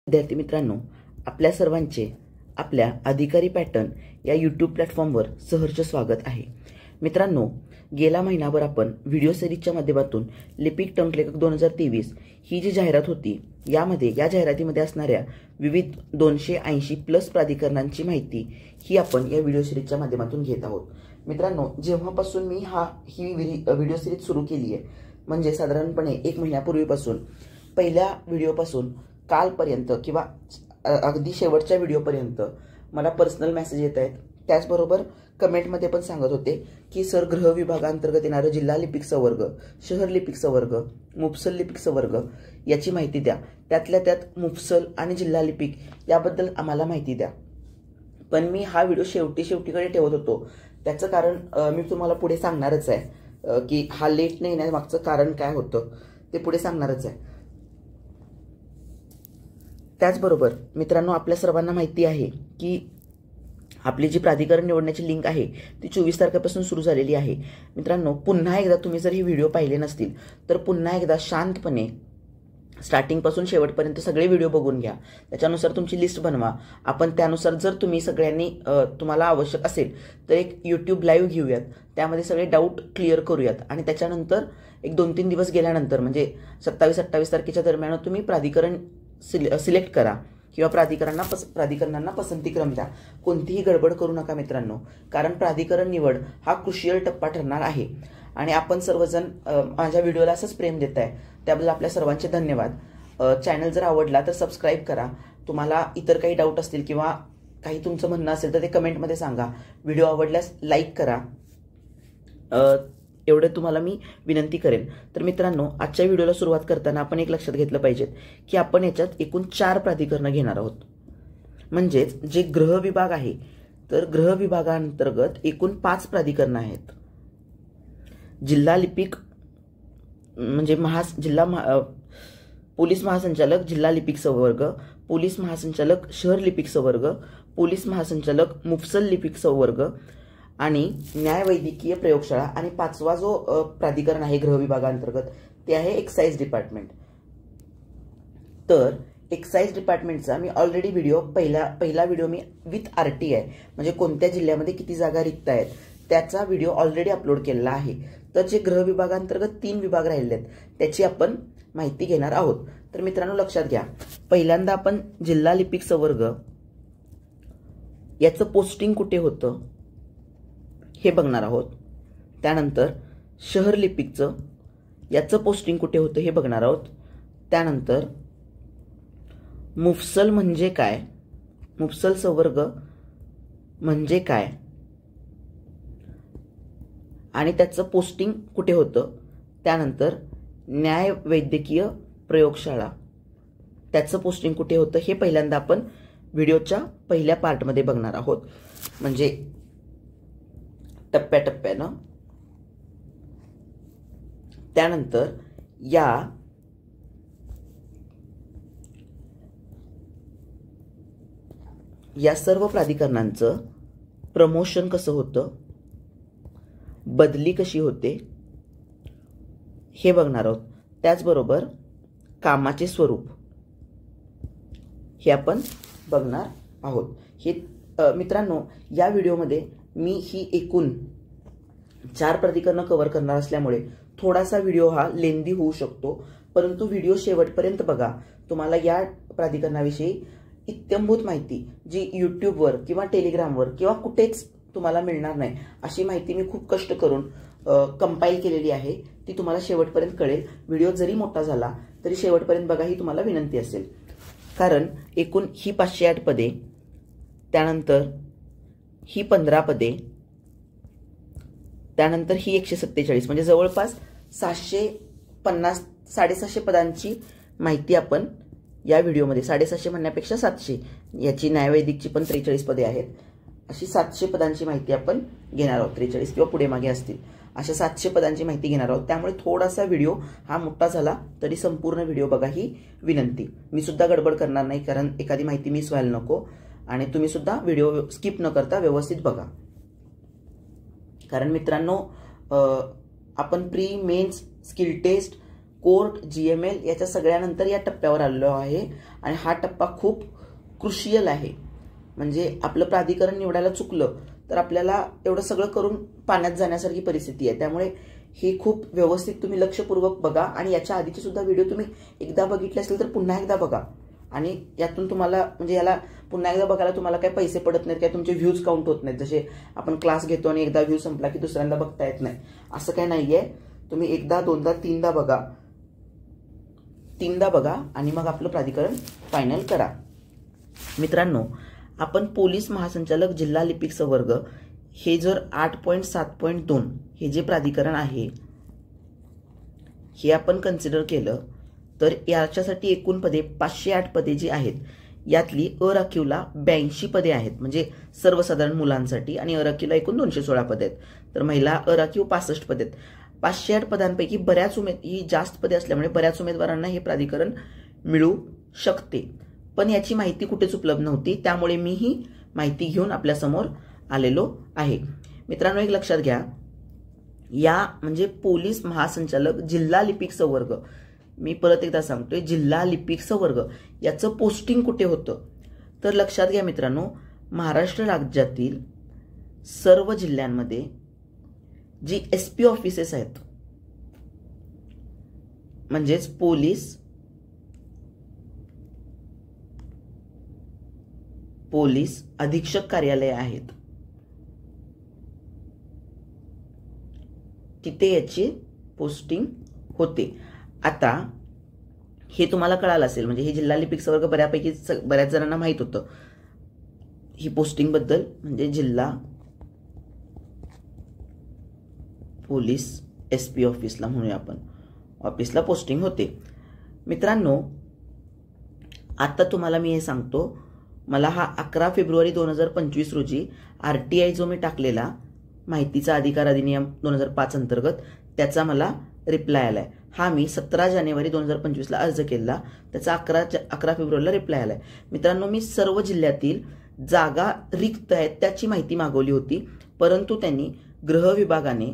विद्यार्थी मित्रांनो, आपल्या सर्वांचे आपल्या अधिकारी पॅटर्न या यूट्यूब प्लॅटफॉर्मवर सहर्ष स्वागत आहे। मित्रांनो, गेला महिनाभर आपण व्हिडिओ सिरीजच्या माध्यमातून लिपिक टंकलेखक 2023 ही जी जाहिरात होती, या जाहिरातीमध्ये असणाऱ्या विविध 280 प्लस प्राधिकरणांची माहिती ही आपण या व्हिडिओ सिरीजच्या माध्यमातून घेत आहोत। मित्रांनो, जेव्हापासून मी ही व्हिडिओ सिरीज सुरू केली आहे, म्हणजे साधारणपणे 1 महिन्यापूर्वीपासून पहिल्या व्हिडिओपासून कालपर्यंत किंवा अगदी शेवटच्या व्हिडिओपर्यंत मला पर्सनल मेसेज येत आहेत। त्याचबरोबर कमेंटमध्ये पण सांगत होते की सर, गृह विभागांतर्गत येणारे जिल्हा लिपिक संवर्ग, शहर लिपिक संवर्ग, मुफसल लिपिक संवर्ग याची माहिती द्या। त्यातल्या त्यात मुफसल आणि जिल्हा लिपिक याबद्दल आम्हाला माहिती द्या। पण मी हा व्हिडिओ शेवटीकडे ठेवत होतो। त्याचं कारण मी तुम्हाला पुढे सांगणारच आहे की हा लेट नाही येण्यामागचं कारण काय होतं ते पुढे सांगणारच आहे। त्याचबरोबर मित्रांनो, आपल्या सर्वांना माहिती आहे की आपली जी प्राधिकरण निवडण्याची लिंक आहे ती 24 तारखेपासून सुरू झालेली आहे। मित्रांनो, पुन्हा एकदा तुम्ही जर ही व्हिडिओ पाहिले नसतील तर पुन्हा एकदा शांतपणे स्टार्टिंगपासून शेवटपर्यंत सगळे व्हिडिओ बघून घ्या। त्याच्यानुसार तुमची लिस्ट बनवा। आपण त्यानुसार जर तुम्ही सगळ्यांनी तुम्हाला आवश्यक असेल तर एक यूट्यूब लाईव्ह घेऊयात, त्यामध्ये सगळे डाऊट क्लिअर करूयात आणि त्याच्यानंतर एक 2-3 दिवस गेल्यानंतर म्हणजे 27-28 तारखेच्या दरम्यान तुम्ही प्राधिकरण सिलेक्ट करा किंवा प्राधिकरणांना पसंतीक्रम द्या। कोणतीही गडबड करू नका मित्रांनो, कारण प्राधिकरण निवड हा क्रुशियल टप्पा ठरणार आहे आणि आपण सर्वजण माझ्या व्हिडिओला असंच प्रेम देत आहे, त्याबद्दल आपल्या सर्वांचे धन्यवाद। चॅनल जर आवडला तर सबस्क्राईब करा। तुम्हाला इतर काही डाऊट असतील किंवा काही तुमचं म्हणणं असेल तर ते कमेंटमध्ये सांगा। व्हिडिओ आवडल्यास लाईक करा, एवढं तुम्हाला मी विनंती करेन। तर मित्रांनो, आजच्या व्हिडिओला सुरुवात करताना आपण एक लक्षात घेतलं पाहिजे की आपण याच्यात एकूण 4 प्राधिकरणं घेणार आहोत। म्हणजेच जे गृह विभाग आहे तर गृह विभागांतर्गत एकूण 5 प्राधिकरणं आहेत। जिल्हा लिपिक म्हणजे पोलीस महासंचालक जिल्हा लिपिक संवर्ग, पोलीस महासंचालक शहर लिपिक संवर्ग, पोलीस महासंचालक मुफसल लिपिक संवर्ग आणि न्यायवैद्यकीय प्रयोगशाळा आणि 5वा जो प्राधिकरण आहे गृह विभागांतर्गत ते आहे एक्साइज डिपार्टमेंट। तर एक्साइज डिपार्टमेंटचा मी ऑलरेडी व्हिडिओ पहिला व्हिडिओ मी विथ RTI म्हणजे कोणत्या जिल्ह्यामध्ये किती जागा रिक्त आहेत त्याचा व्हिडिओ ऑलरेडी अपलोड केलेला आहे। तर जे गृह विभागांतर्गत 3 विभाग राहिले आहेत त्याची आपण माहिती घेणार आहोत। तर मित्रांनो, लक्षात घ्या, पहिल्यांदा आपण जिल्हा लिपिक संवर्ग याचं पोस्टिंग कुठे होतं हे बघणार आहोत। त्यानंतर शहर लिपिकचं याचं पोस्टिंग कुठे होतं हे बघणार आहोत। त्यानंतर मुफसल म्हणजे काय, मुफसल संवर्ग म्हणजे काय आणि त्याचं पोस्टिंग कुठे होतं। त्यानंतर न्याय वैद्यकीय प्रयोगशाळा त्याचं पोस्टिंग कुठे होतं हे पहिल्यांदा आपण व्हिडिओच्या पहिल्या पार्टमध्ये बघणार आहोत, म्हणजे टप्प्याटप्प्यानं। त्यानंतर या सर्व प्राधिकरणांचं प्रमोशन कसं होतं, बदली कशी होते हे बघणार आहोत। त्याचबरोबर कामाचे स्वरूप हे आपण बघणार आहोत। हे मित्रांनो, या व्हिडिओमध्ये मी ही एकूण 4 प्राधिकरणं कव्हर करणार असल्यामुळे थोडासा व्हिडिओ हा लेंदी होऊ शकतो, परंतु व्हिडिओ शेवटपर्यंत बघा। तुम्हाला या प्राधिकरणाविषयी इत्थंभूत माहिती जी यूट्यूबवर किंवा टेलिग्रामवर किंवा कुठेच तुम्हाला मिळणार नाही अशी माहिती मी खूप कष्ट करून कंपाईल केलेली आहे, ती तुम्हाला शेवटपर्यंत कळेल। व्हिडिओ जरी मोठा झाला तरी शेवटपर्यंत बघा ही तुम्हाला विनंती असेल, कारण एकूण ही 508 पदे, त्यानंतर ही 15 पदे, त्यानंतर ही 147 म्हणजे जवळपास 750-750 पदांची माहिती आपण या व्हिडिओमध्ये, 750 म्हणण्यापेक्षा 700, याची न्यायवैदिकची पण 43 पदे आहेत, अशी 700 पदांची माहिती आपण घेणार आहोत। 43 किंवा पुढे मागे असतील अशा 700 पदांची माहिती घेणार आहोत। त्यामुळे थोडासा व्हिडिओ हा मोठा झाला तरी संपूर्ण व्हिडिओ बघा ही विनंती। मी सुद्धा गडबड करणार नाही, कारण एखादी माहिती मिस व्हायला नको आणि तुम्ही सुद्धा व्हिडिओ स्किप न करता व्यवस्थित बघा। कारण मित्रांनो, आपण pre mains skill test court, GML याच्या सगळ्यानंतर या टप्प्यावर आलेलो आहे आणि हा टप्पा खूप क्रुशियल आहे. म्हणजे आपलं प्राधिकरण निवडायला चुकलं तर आपल्याला एवढं सगळं करून पाण्यात जाण्यासारखी परिस्थिती आहे. त्यामुळे हे खूप व्यवस्थित तुम्ही लक्षपूर्वक बघा आणि याच्या आधीचे सुद्धा व्हिडिओ तुम्ही एकदा बघितले असेल तर पुन्हा एकदा बघा आणि यातून तुम्हाला म्हणजे याला पुन्हा एकदा बघायला तुम्हाला काही पैसे पडत नाहीत, काय तुमचे व्ह्यूज काउंट होत नाहीत. जसे आपण क्लास घेतो आणि एकदा व्ह्यू संपला की दुसऱ्यांदा बघता येत नाही, असं काही नाहीये. तुम्ही एकदा, दोनदा, तीनदा बघा आणि मग आपलं प्राधिकरण फायनल करा. मित्रांनो, आपण पोलीस महासंचालक जिल्हा लिपिक संवर्ग हे जर 8.7.2 हे जे प्राधिकरण आहे हे आपण कन्सिडर केलं तर याच्यासाठी एकूण पदे 508 पदे जी आहेत यातली अराखीवला 82 पदे आहेत, म्हणजे सर्वसाधारण मुलांसाठी, आणि अराखीवला एकूण 216 पदे आहेत. तर महिला अराखीव 65 पदे आहेत. 508 पदांपैकी ही जास्त पदे असल्यामुळे बऱ्याच उमेदवारांना हे प्राधिकरण मिळू शकते. पण याची माहिती कुठेच उपलब्ध नव्हती, त्यामुळे मी ही माहिती घेऊन आपल्यासमोर आलेलो आहे. मित्रांनो, एक लक्षात घ्या, या म्हणजे पोलीस महासंचालक जिल्हा लिपिक संवर्ग, मी परत एकदा सांगतोय, जिल्हा लिपिक संवर्ग याचं पोस्टिंग कुठे होतं तर लक्षात घ्या मित्रांनो, महाराष्ट्र राज्यातील सर्व जिल्ह्यांमध्ये जी SP ऑफिसेस आहेत म्हणजेच पोलीस अधीक्षक कार्यालय आहेत तिथे याची पोस्टिंग होते. आता हे तुम्हाला कळालं असेल, म्हणजे हे जिल्हा लिपिक संवर्ग बऱ्याच जणांना माहित होतं ही पोस्टिंग बद्दल, म्हणजे जिल्हा पोलीस SP ऑफिसला म्हणूया आपण, ऑफिसला पोस्टिंग होते. मित्रांनो, आता तुम्हाला मी हे सांगतो, मला हा 11 फेब्रुवारी 2025 रोजी RTI जो मी टाकलेला माहितीचा अधिकार अधिनियम 2005 अंतर्गत त्याचा मला रिप्लाय आलाय. हा मी 17 जानेवारी 2025ला अर्ज केला, त्याचा 11 फेब्रुवारीला रिप्लाय आलाय. मित्रांनो, मी सर्व जिल्ह्यातील जागा रिक्त आहेत त्याची माहिती मागवली होती, परंतु त्यांनी गृह विभागाने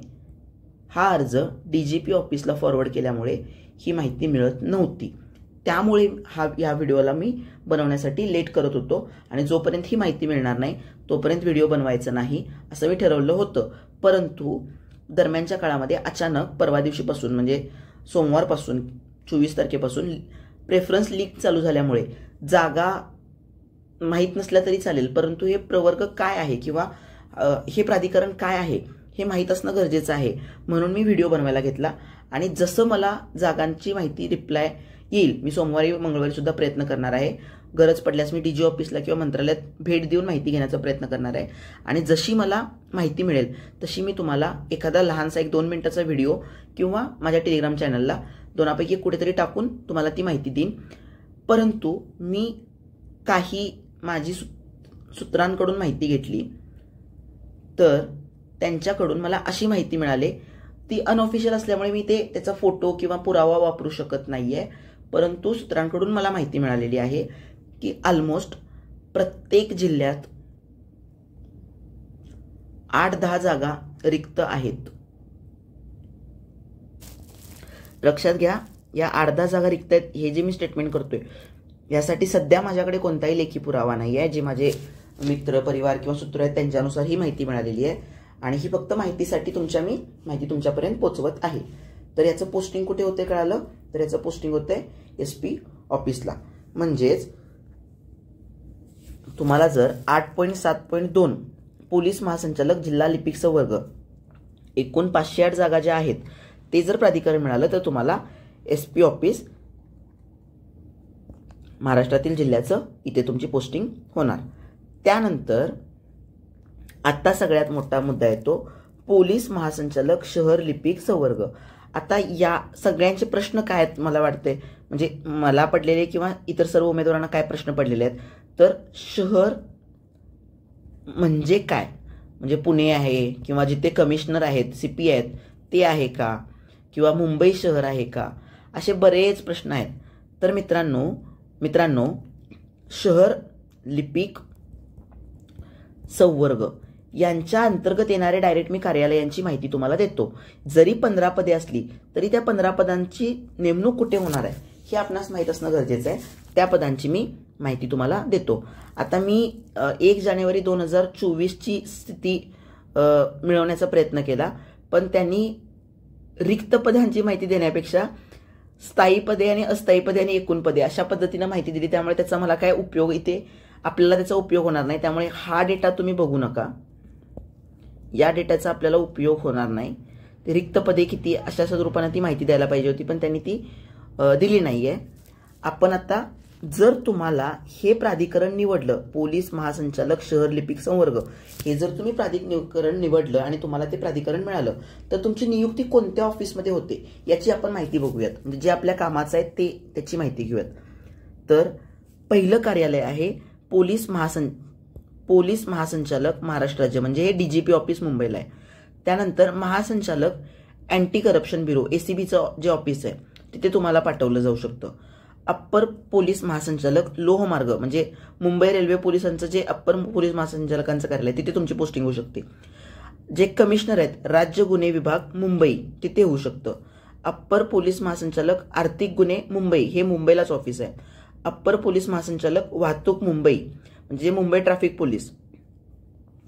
हा अर्ज DGP ऑफिसला फॉरवर्ड केल्यामुळे ही माहिती मिळत नव्हती. त्यामुळे या व्हिडिओला मी बनवण्यासाठी लेट करत होतो आणि जोपर्यंत ही माहिती मिळणार नाही तोपर्यंत व्हिडिओ बनवायचा नाही असं मी ठरवलं होतं. परंतु दरम्यानच्या काळामध्ये अचानक परवा दिवशीपासून म्हणजे सोमवारपासून 24 तारखेपासून प्रेफरन्स लीक चालू झाल्यामुळे जागा माहीत नसल्या तरी चालेल, परंतु हे प्रवर्ग काय आहे किंवा हे प्राधिकरण काय आहे हे माहीत असणं गरजेचं आहे, म्हणून मी व्हिडिओ बनवायला घेतला. आणि जसं मला जागांची माहिती रिप्लाय येईल, मी सोमवारी मंगळवारी सुद्धा प्रयत्न करणार आहे. गरज पडल्यास मी DG ऑफिसला किंवा मंत्रालयात भेट देऊन माहिती घेण्याचा प्रयत्न करणार आहे. आणि जशी मला माहिती मिळेल तशी मी तुम्हाला एखादा लहानसा 1-2 मिनिटाचा व्हिडिओ किंवा माझ्या टेलिग्राम चॅनलला दोनापैकी कुठेतरी टाकून तुम्हाला ती माहिती देईन. परंतु मी काही माझी सूत्रांकडून माहिती घेतली तर त्यांच्याकडून मला अशी माहिती मिळाली, ती अनऑफिशियल असल्यामुळे मी त्याचा फोटो किंवा पुरावा वापरू शकत नाहीये, परंतु सूत्रांकडून मला माहिती मिळालेली आहे की ऑलमोस्ट प्रत्येक जिल्ह्यात 8-10 जागा रिक्त आहेत. लक्षात घ्या, या 8-10 जागा रिक्त आहेत हे जे मी स्टेटमेंट करतोय यासाठी सध्या माझ्याकडे कोणताही लेखी पुरावा नाही आहे. जे माझे मित्र, परिवार किंवा सूत्र आहेत त्यांच्यानुसार ही माहिती मिळालेली आहे आणि ही फक्त माहितीसाठी मी माहिती तुमच्यापर्यंत पोहोचवत आहे. तर याचं पोस्टिंग कुठे होते कळालं, तर याचं पोस्टिंग होते SP ऑफिसला. म्हणजेच तुम्हाला जर 8.7.2 पोलीस महासंचालक जिल्हा लिपिक संवर्ग एकूण 508 जागा ज्या आहेत ते जर प्राधिकरण मिळालं तर तुम्हाला SP ऑफिस महाराष्ट्रातील जिल्ह्याचं इथे तुमची पोस्टिंग होणार. त्यानंतर आता सगळ्यात मोठा मुद्दा येतो पोलीस महासंचालक शहर लिपिक संवर्ग. आता या सगळ्यांचे प्रश्न काय आहेत मला वाटते, म्हणजे मला पडलेले किंवा इतर सर्व उमेदवारांना काय प्रश्न पडलेले आहेत, तर शहर म्हणजे काय, म्हणजे पुणे आहे किंवा जिथे कमिशनर आहेत, CP आहेत ते आहे का, किंवा मुंबई शहर आहे का, असे बरेच प्रश्न आहेत. तर मित्रांनो शहर लिपिक संवर्ग यांच्या अंतर्गत येणारे डायरेक्ट मी कार्यालयांची माहिती तुम्हाला देतो. जरी 15 पदे असली तरी त्या 15 पदांची नेमणूक कुठे होणार आहे हे आपणास माहीत असणं गरजेचं आहे. त्या पदांची मी माहिती तुम्हाला देतो. आता मी 1 जानेवारी 2024ची स्थिती मिळवण्याचा प्रयत्न केला, पण त्यांनी रिक्त पदांची माहिती देण्यापेक्षा स्थायी पदे आणि अस्थायी पदे आणि एकूण पदे अशा पद्धतीने माहिती दिली. त्यामुळे त्याचा मला काय उपयोग, इथे आपल्याला त्याचा उपयोग होणार नाही. त्यामुळे हा डेटा तुम्ही बघू नका, या डेटाचा आपल्याला उपयोग होणार नाही. ते रिक्त पदे किती अशा स्वरूपाने ती माहिती द्यायला पाहिजे होती, पण त्यांनी ती दिली नाहीये. आपण आता जर तुम्हाला हे प्राधिकरण निवडलं, पोलीस महासंचालक शहर लिपिक संवर्ग, हे जर तुम्ही प्राधिकरण निवडलं आणि तुम्हाला ते प्राधिकरण मिळालं तर तुमची नियुक्ती कोणत्या ऑफिसमध्ये होते याची आपण माहिती बघूयात. म्हणजे जे आपल्या कामाचं आहे त्याची माहिती घेऊयात. तर पहिलं कार्यालय आहे पोलीस महासंचालक महाराष्ट्र राज्य, म्हणजे हे डीजीपी ऑफिस मुंबईला आहे. त्यानंतर महासंचालक अँटी करप्शन ब्युरो ACBचं जे ऑफिस आहे तिथे तुम्हाला पाठवलं जाऊ शकतं. अप्पर पोलीस महासंचालक लोहमार्ग, म्हणजे मुंबई रेल्वे पोलिसांचं जे अप्पर पोलीस महासंचालकांचं कार्यालय तिथे तुमची पोस्टिंग होऊ शकते. जे कमिशनर आहेत राज्य गुन्हे विभाग मुंबई तिथे होऊ शकतं. अप्पर पोलीस महासंचालक आर्थिक गुन्हे मुंबई, हे मुंबईलाच ऑफिस आहे. अप्पर पोलीस महासंचालक वाहतूक मुंबई, म्हणजे मुंबई ट्रॅफिक पोलीस.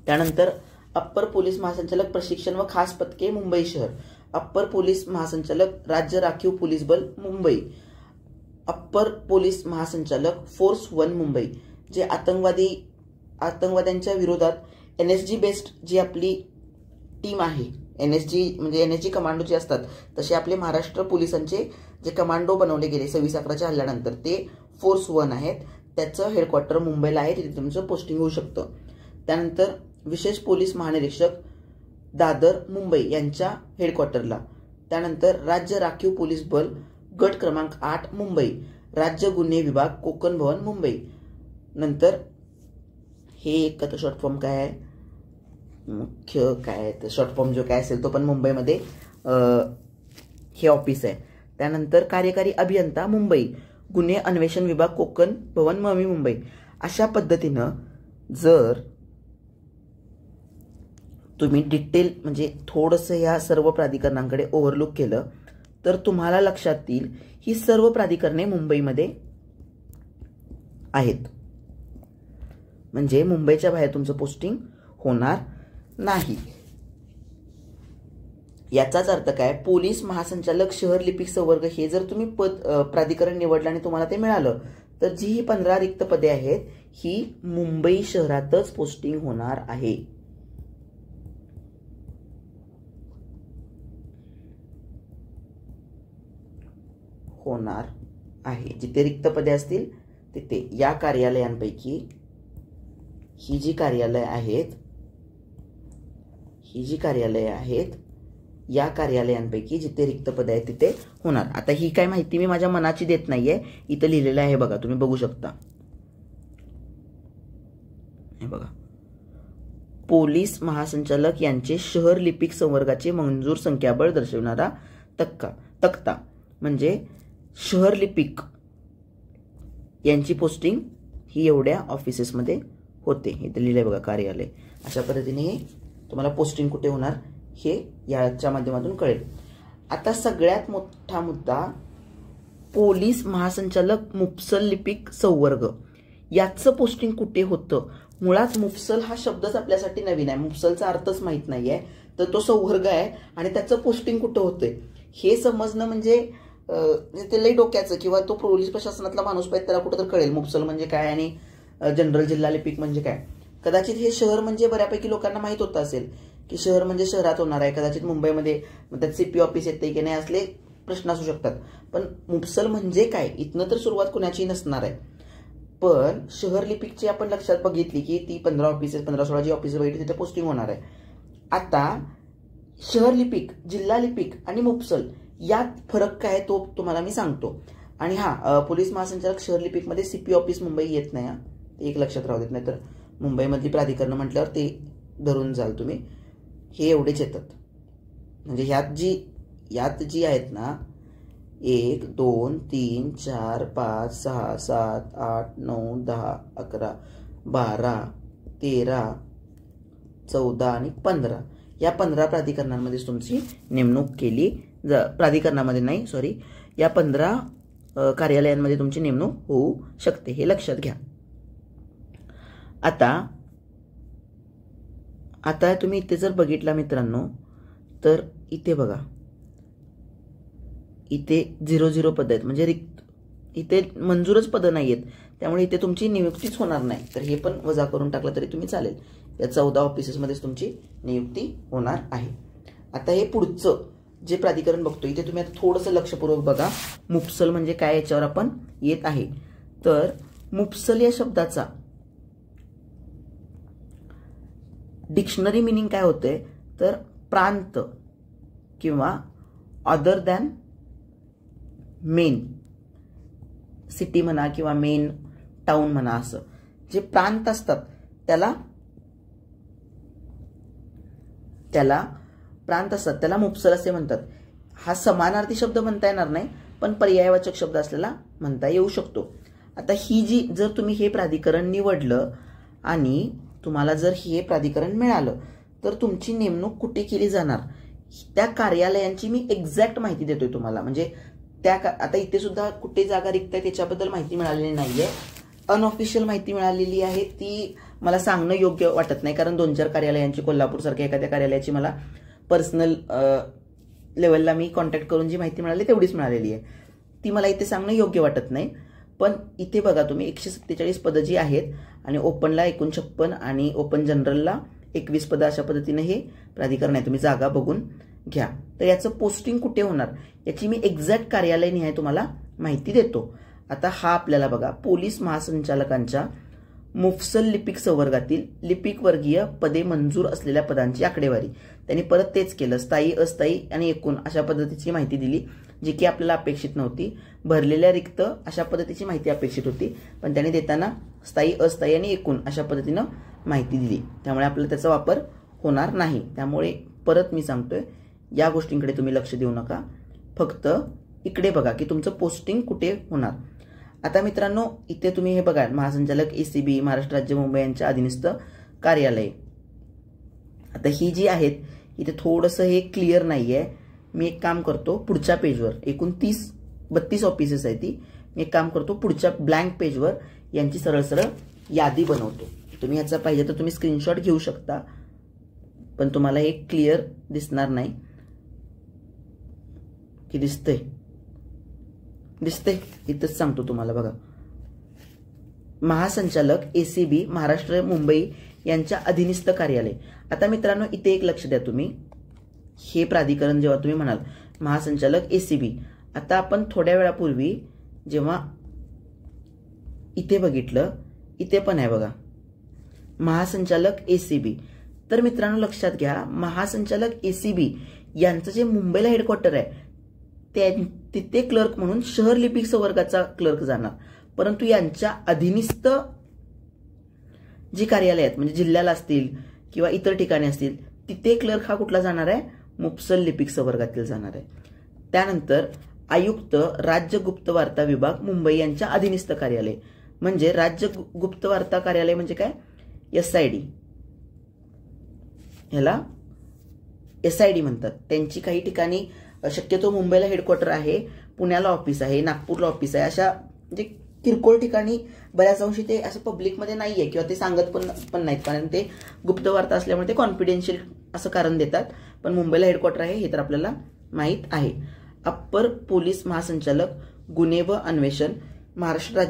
त्यानंतर अप्पर पोलीस महासंचालक प्रशिक्षण व खास पथके मुंबई शहर. अप्पर पोलीस महासंचालक राज्य राखीव पोलीस बल मुंबई. अप्पर पोलीस महासंचालक फोर्स 1 मुंबई, जे आतंकवाद्यांच्या विरोधात NSG बेस्ड जी आपली टीम आहे, NSG म्हणजे NSG कमांडो जे असतात तसे आपले महाराष्ट्र पोलिसांचे जे कमांडो बनवले गेले 26/11च्या हल्ल्यानंतर ते फोर्स 1 आहेत. त्याचं हेडक्वार्टर मुंबईला आहे, तिथे तुमचं पोस्टिंग होऊ शकतं. त्यानंतर विशेष पोलीस महानिरीक्षक दादर मुंबई यांच्या हेडक्वार्टरला. त्यानंतर राज्य राखीव पोलीस बल गट क्रमांक 8 मुंबई. राज्य गुन्हे विभाग कोकण भवन मुंबई. नंतर हे एक आता शॉर्ट फॉर्म काय आहे, मुख्य काय तर शॉर्ट फॉर्म जो काय असेल तो पण मुंबईमध्ये हे ऑफिस आहे. त्यानंतर कार्यकारी अभियंता मुंबई, गुन्हे अन्वेषण विभाग कोकण भवन नवी मुंबई. अशा पद्धतीनं जर तुम्ही डिटेल म्हणजे थोडंसं या सर्व प्राधिकरणांकडे ओव्हरलुक केलं तर तुम्हाला लक्षात येईल ही सर्व प्राधिकरणे मुंबईमध्ये आहेत. म्हणजे मुंबईच्या बाहेर तुमचं पोस्टिंग होणार नाही. याचाच अर्थ काय, पोलीस महासंचालक शहर लिपिक संवर्ग हे जर तुम्ही प्राधिकरण निवडलं आणि तुम्हाला ते मिळालं तर जी ही 15 रिक्त पदे आहेत ही मुंबई शहरातच पोस्टिंग होणार आहे. होणार आहे. जिथे रिक्त पदे असतील तिथे या कार्यालयांपैकी ही जी कार्यालय आहेत या कार्यालयांपैकी जिथे रिक्त पदे आहेत तिथे होणार. आता ही काय माहिती मी माझ्या मनाची देत नाहीये, इथं लिहिलेलं आहे बघा, तुम्ही बघू शकता. हे बघा, पोलीस महासंचालक यांचे शहर लिपिक संवर्गाचे मंजूर संख्याबळ दर्शविणारा तक्ता, म्हणजे शहर लिपिक यांची पोस्टिंग ही एवढ्या ऑफिसेसमध्ये होते. इथे लिहिलंय बघा कार्यालय. अशा पद्धतीने तुम्हाला पोस्टिंग कुठे होणार हे याच्या माध्यमातून कळेल. आता सगळ्यात मोठा मुद्दा, पोलीस महासंचालक मुफसल लिपिक संवर्ग याचं पोस्टिंग कुठे होतं. मुळात मुफसल हा शब्दच आपल्यासाठी नवीन आहे, मुफसलचा अर्थच माहित नाहीये. तर तो संवर्ग आहे आणि त्याचं पोस्टिंग कुठं होतंय हे समजणं म्हणजे ते लई डोक्याचं, किंवा तो पोलीस प्रशासनातला माणूस पाहिजे त्याला कुठं तर कळेल मुफसल म्हणजे काय आणि जनरल जिल्हा लिपिक म्हणजे काय. कदाचित हे शहर म्हणजे बऱ्यापैकी लोकांना माहित होतं असेल की शहर म्हणजे शहरात होणार आहे, कदाचित मुंबईमध्ये त्यात CP ऑफिस येते की नाही असले प्रश्न असू शकतात. पण मुफसल म्हणजे काय इथनं तर सुरुवात कुणाची नसणार आहे. पण शहर लिपिकची आपण लक्षात बघितली की ती 15-16 जी ऑफिस बघितली तिथे पोस्टिंग होणार आहे. आता शहर लिपिक, जिल्हा लिपिक आणि मुफसल यात फरक काय तो तुम्हाला मी सांगतो. आणि पोलीस महासंचालक शहर लिपिक मध्ये CP ऑफिस मुंबई येत नाही, ते एक लक्षात राहू देत, नाही तर मुंबईमधली प्राधिकरण म्हटल्यावर ते धरून जाल तुम्ही. हे एवढेच येतात. म्हणजे यात जी आहेत ना 1 2 3 4 5 6 7 8 9 10 11 12 13 14 आणि 15 या 15 प्राधिकरणांमध्ये तुमची नेमणूक केली प्राधिकरणामध्ये नाही सॉरी या 15 कार्यालयांमध्ये तुमची नेमणूक होऊ शकते, हे लक्षात घ्या. आता तुम्ही इथे जर बघितला मित्रांनो तर इथे बघा, इथे 00 पद आहेत म्हणजे रिक्त, इथे मंजूरच पदं नाही आहेत, त्यामुळे इथे तुमची नियुक्तीच होणार नाही. तर हे पण वजा करून टाकलं तरी तुम्ही चालेल. या 14 ऑफिसेसमध्येच तुमची नियुक्ती होणार आहे. आता हे पुढचं जे प्राधिकरण बघतो इथे तुम्ही आता थोडंसं लक्षपूर्वक बघा. मुफसल म्हणजे काय याच्यावर आपण येत आहे. तर मुफसल या शब्दाचा डिक्शनरी मिनिंग काय होते तर प्रांत किंवा अदर दॅन मेन सिटी म्हणा किंवा मेन टाउन म्हणा, असं जे प्रांत असतात त्याला प्रांत असतात त्याला मुफसल असे म्हणतात. हा समानार्थी शब्द म्हणता येणार नाही पण पर्यायवाचक शब्द असलेला म्हणता येऊ शकतो. आता ही जी जर तुम्ही हे प्राधिकरण निवडलं आणि तुम्हाला जर हे प्राधिकरण मिळालं तर तुमची नेमणूक कुठे केली जाणार त्या कार्यालयांची मी एक्झॅक्ट माहिती देतोय तुम्हाला. म्हणजे आता इथे सुद्धा कुठे जागा रिक्त आहे त्याच्याबद्दल माहिती मिळालेली नाहीये, अनऑफिशियल माहिती मिळालेली आहे. ती मला सांगणं योग्य वाटत नाही कारण 2-4 कार्यालयांची कोल्हापूर सारख्या एखाद्या कार्यालयाची मला पर्सनल लेवलला मी कॉन्टॅक्ट करून जी माहिती मिळाली तेवढीच मिळालेली आहे, ती मला इथे सांगणं योग्य वाटत नाही. पण इथे बघा तुम्ही 147 पदं जी आहेत आणि ओपनला 49 आणि ओपन जनरलला 21 पदं अशा पद्धतीने हे प्राधिकरण आहे. तुम्ही जागा बघून घ्या. तर याचं पोस्टिंग कुठे होणार याची मी एक्झॅक्ट कार्यालय निहाय तुम्हाला माहिती देतो. आता हा आपल्याला बघा पोलीस महासंचालकांच्या मुफसल लिपिक संवर्गातील लिपिक वर्गीय पदे मंजूर असलेल्या पदांची आकडेवारी. त्यांनी परत तेच केलं, स्थायी अस्थायी आणि एकूण अशा पद्धतीची माहिती दिली जी की आपल्याला अपेक्षित नव्हती. भरलेल्या रिक्त अशा पद्धतीची माहिती अपेक्षित होती पण त्यांनी देताना स्थायी अस्थायी आणि एकूण अशा पद्धतीनं माहिती दिली, त्यामुळे आपल्याला त्याचा वापर होणार नाही. त्यामुळे परत मी सांगतोय या गोष्टींकडे तुम्ही लक्ष देऊ नका, फक्त इकडे बघा की तुमचं पोस्टिंग कुठे होणार. आता मित्रांनो इथे तुम्ही हे बघा महासंचालक ACB महाराष्ट्र राज्य मुंबई यांच्या अधीनस्थ कार्यालय. आता ही जी आहेत इथे थोडंसं हे क्लिअर नाहीये. मी एक काम करतो पुढच्या पेजवर एकूण 32 ऑफिसेस आहे ती, मी एक काम करतो पुढच्या ब्लँक पेजवर यांची सरळ सरळ यादी बनवतो. तुम्ही याचा पाहिजे तर तुम्ही स्क्रीनशॉट घेऊ शकता पण तुम्हाला हे क्लिअर दिसणार नाही की दिसतंय इथंच सांगतो तुम्हाला बघा. महासंचालक ACB महाराष्ट्र मुंबई यांच्या अधीनस्थ कार्यालय. आता मित्रांनो इथे एक लक्ष द्या तुम्ही, हे प्राधिकरण जेव्हा तुम्ही म्हणाल महासंचालक ACB, आता आपण थोड्या वेळापूर्वी जेव्हा इथे बघितलं इथे पण आहे बघा महासंचालक ACB. तर मित्रांनो लक्षात घ्या महासंचालक ACB यांचं जे मुंबईला हेडक्वार्टर आहे तिथे क्लर्क म्हणून शहर लिपिक संवर्गाचा क्लर्क जाणार, परंतु यांच्या अधीनस्थ जी कार्यालय आहेत म्हणजे जिल्ह्याला असतील किंवा इतर ठिकाणी असतील तिथे क्लर्क हा कुठला जाणार आहे मुफसल लिपिक संवर्गातील जाणार आहे. त्यानंतर आयुक्त राज्य गुप्त वार्ता विभाग मुंबई यांच्या अधीनस्थ कार्यालय म्हणजे राज्य गुप्त वार्ता कार्यालय म्हणजे काय SID, ह्याला SID म्हणतात. त्यांची काही ठिकाणी शक्यतो मुंबईला हेडक्वार्टर आहे, पुण्याला ऑफिस आहे, नागपूरला ऑफिस आहे, अशा म्हणजे किरकोळ ठिकाणी बऱ्याच अंशी ते असं पब्लिकमध्ये नाहीये किंवा ते सांगत पण नाहीत कारण ते गुप्त वार्ता असल्यामुळे ते कॉन्फिडेन्शियल असं कारण देतात. पण मुंबईला हेडक्वार्टर आहे हे तर आपल्याला माहीत आहे. अप्पर पोलीस महासंचालक गुन्हे व अन्वेषण महाराष्ट्र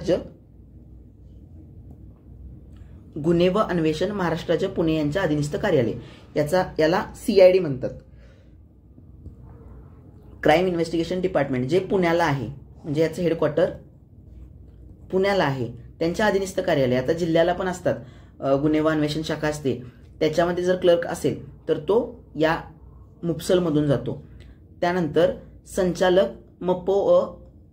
राज्य पुणे यांच्या अधीनस्थ कार्यालय, याला CID म्हणतात, क्राईम इन्व्हेस्टिगेशन डिपार्टमेंट, जे पुण्याला आहे म्हणजे याचं हेडक्वार्टर पुण्याला आहे, त्यांच्या अधीनस्थ कार्यालय. आता जिल्ह्याला पण असतात गुन्हे व अन्वेषण शाखा असते, त्याच्यामध्ये जर क्लर्क असेल तर तो या मुफसलमधून जातो. त्यानंतर संचालक MPO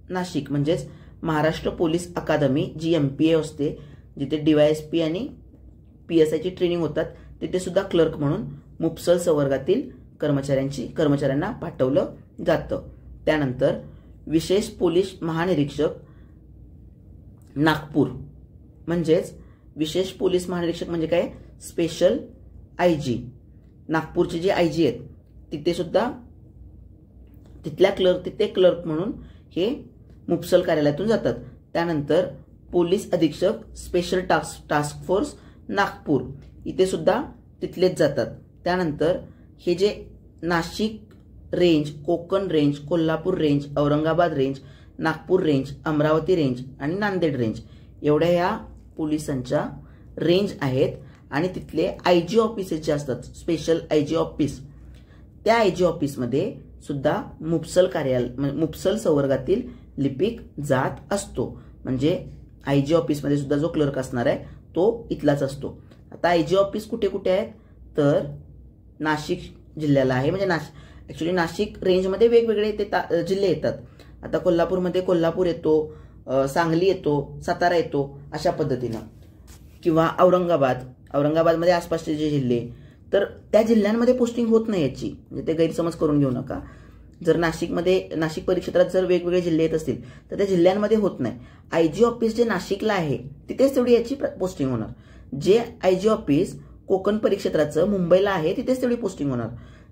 नाशिक म्हणजेच महाराष्ट्र पोलीस अकादमी जी MPA असते, जिथे DYSP आणि PSI ची ट्रेनिंग होतात, तिथे सुद्धा क्लर्क म्हणून मुफसल संवर्गातील कर्मचाऱ्यांना पाठवलं जातं. त्यानंतर विशेष पोलीस महानिरीक्षक नागपूर म्हणजेच विशेष पोलीस महानिरीक्षक म्हणजे काय स्पेशल IG, नागपूरचे जे IG आहेत तिथे सुद्धा तिथे क्लर्क म्हणून हे मुफसल कार्यालयातून जातात. त्यानंतर पोलीस अधीक्षक स्पेशल टास्क फोर्स नागपूर इथे सुद्धा तिथलेच जातात. त्यानंतर हे जे Nashik range, Konkan range, Kolhapur range, Aurangabad range, Nagpur range, Amravati range आणि नांदेड रेंज एवढ्या ह्या पोलिसांच्या रेंज आहेत. आणि तिथले IG ऑफिसेस जे असतात, स्पेशल IG ऑफिस, त्या IG ऑफिसमध्ये सुद्धा मुफसल संवर्गातील लिपिक जात असतो. म्हणजे IG ऑफिसमध्ये सुद्धा जो क्लर्क असणार आहे तो इथलाच असतो. आता IG ऑफिस कुठे कुठे आहेत तर नाशिक जिल्ह्याला आहे. म्हणजे ऍक्च्युली नाशिक रेंजमध्ये वेगवेगळे ते जिल्हे येतात. आता कोल्हापूरमध्ये कोल्हापूर येतो, सांगली येतो, सातारा येतो अशा पद्धतीनं. किंवा औरंगाबादमध्ये आसपासचे जे जिल्हे, तर त्या जिल्ह्यांमध्ये पोस्टिंग होत नाही याची, म्हणजे ते गैरसमज करून घेऊ नका. जर नाशिक परिक्षेत्रात जर वेगवेगळे जिल्हे येत असतील तर त्या जिल्ह्यांमध्ये होत नाही. IG ऑफिस जे नाशिकला आहे तिथेच तेवढी याची पोस्टिंग होणार. जे IG ऑफिस कोकण परिक्षेत्राचं मुंबईला आहे तिथेच तेवढी पोस्टिंग होणार.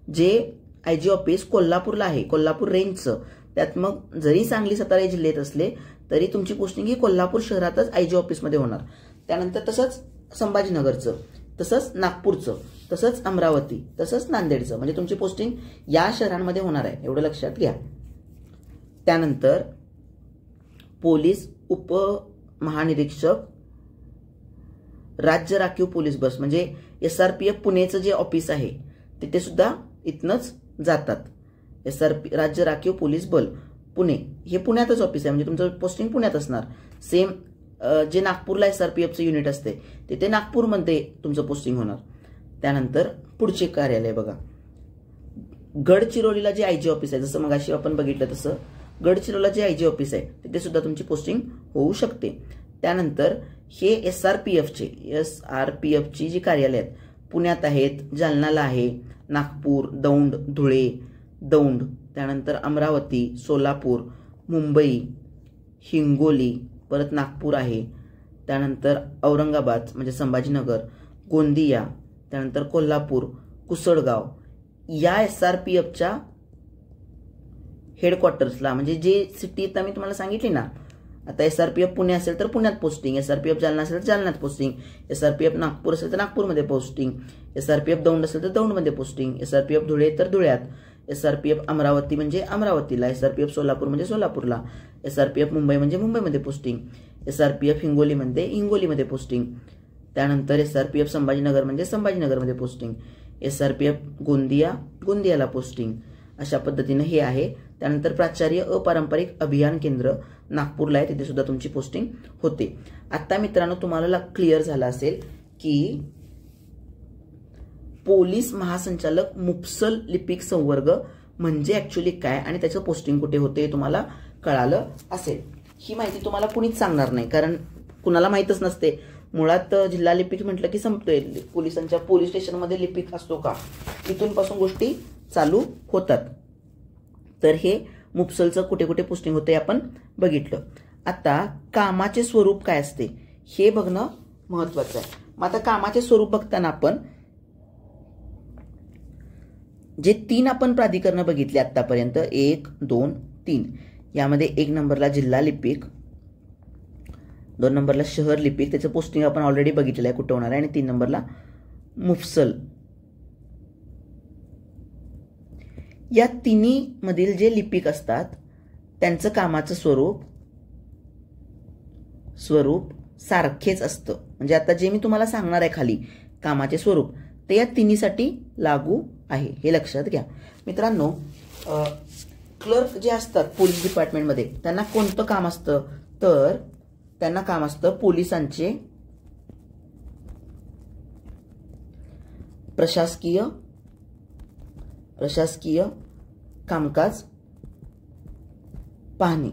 जे IG ऑफिस कोल्हापूरला आहे, कोल्हापूर रेंजचं, त्यात मग जरी सांगली सातारा जिल्हे येत असले तरी तुमची पोस्टिंग ही कोल्हापूर शहरातच IG ऑफिसमध्ये होणार. त्यानंतर तसंच संभाजीनगरचं, तसंच नागपूरचं, तसंच अमरावती, तसंच नांदेडचं, म्हणजे तुमची पोस्टिंग या शहरांमध्ये होणार आहे, एवढं लक्षात घ्या. त्यानंतर पोलीस उपमहानिरीक्षक राज्य राखीव पोलीस बस, म्हणजे SRPF पुणेचं जे ऑफिस आहे तिथे सुद्धा इथनच जातात. राज्य राखीव पोलीस बल पुणे हे पुण्यातच ऑफिस आहे, म्हणजे तुमचं पोस्टिंग पुण्यात असणार. सेम जे नागपूरला SRPFचं युनिट असते तिथे नागपूरमध्ये तुमचं पोस्टिंग होणार. त्यानंतर पुढचे कार्यालय बघा, गडचिरोलीला जे IG ऑफिस आहे, जसं मगाशी आपण बघितलं तसं गडचिरोलीला जे IG ऑफिस आहे तिथे सुद्धा तुमची पोस्टिंग होऊ शकते. त्यानंतर हे SRPFची जी कार्यालय आहेत पुण्यात आहेत, जालनाला आहे, नागपूर, दौंड, धुळे, दौंड, त्यानंतर अमरावती, सोलापूर, मुंबई, हिंगोली, परत नागपूर आहे, त्यानंतर औरंगाबाद म्हणजे संभाजीनगर, गोंदिया, त्यानंतर कोल्हापूर, कुसळगाव या SRPFच्या हेडक्वार्टर्सला, म्हणजे जे सिटी आता मी तुम्हाला सांगितली ना, आता SRPF पुणे असेल तर पुण्यात पोस्टिंग, SRPF जालना असेल तर जालन्यात पोस्टिंग, SRPF नागपूर असेल तर नागपूरमध्ये पोस्टिंग, SRPF दौंड असेल तर दौंडमध्ये पोस्टिंग, SRPF धुळे तर धुळ्यात, SRPF अमरावती म्हणजे अमरावतीला, SRPF सोलापूर म्हणजे सोलापूरला, SRPF मुंबई म्हणजे मुंबईमध्ये पोस्टिंग, SRPF हिंगोली म्हणजे हिंगोलीमध्ये पोस्टिंग, त्यानंतर SRPF संभाजीनगर म्हणजे संभाजीनगरमध्ये पोस्टिंग, SRPF गोंदियाला पोस्टिंग. अशा पद्धतीने हे आहे. त्यानंतर प्राचार्य अपारंपरिक अभियान केंद्र नागपूरला आहे, तिथे सुद्धा तुमची पोस्टिंग होते. आता मित्रांनो तुम्हाला क्लिअर झालं असेल की पोलीस महासंचालक मुफसल लिपिक संवर्ग म्हणजे ऍक्च्युली काय आणि त्याचं पोस्टिंग कुठे होते हे तुम्हाला कळालं असेल. ही माहिती तुम्हाला कुणीच सांगणार नाही, कारण कुणाला माहीतच नसते. मुळात जिल्हा लिपिक म्हटलं की संपतोय, पोलिसांच्या पोलीस स्टेशनमध्ये लिपिक असतो का, इथून पासून गोष्टी चालू होतात. तर हे मुफसलचं कुठे कुठे पोस्टिंग होते आपण बघितलं. आता कामाचे स्वरूप काय असते हे बघणं महत्वाचं आहे. मग आता कामाचे स्वरूप बघताना आपण जे 3 आपण प्राधिकरण बघितले आतापर्यंत, 1, 2, 3, यामध्ये 1 नंबरला जिल्हा लिपिक, 2 नंबरला शहर लिपिक, त्याचं पोस्टिंग आपण ऑलरेडी बघितलेलं आहे कुठं होणार आहे, आणि 3 नंबरला मुफसल. या तिन्ही मधील जे लिपिक असतात त्यांचं कामाचं स्वरूप सारखेच असतं. म्हणजे आता जे मी तुम्हाला सांगणार आहे खाली कामाचे स्वरूप ते या तिन्हीसाठी लागू आहे, हे लक्षात घ्या. मित्रांनो, क्लर्क जे असतात पोलीस डिपार्टमेंटमध्ये त्यांना कोणतं काम असतं तर त्यांना काम असतं पोलिसांचे प्रशासकीय कामकाज पाहणे,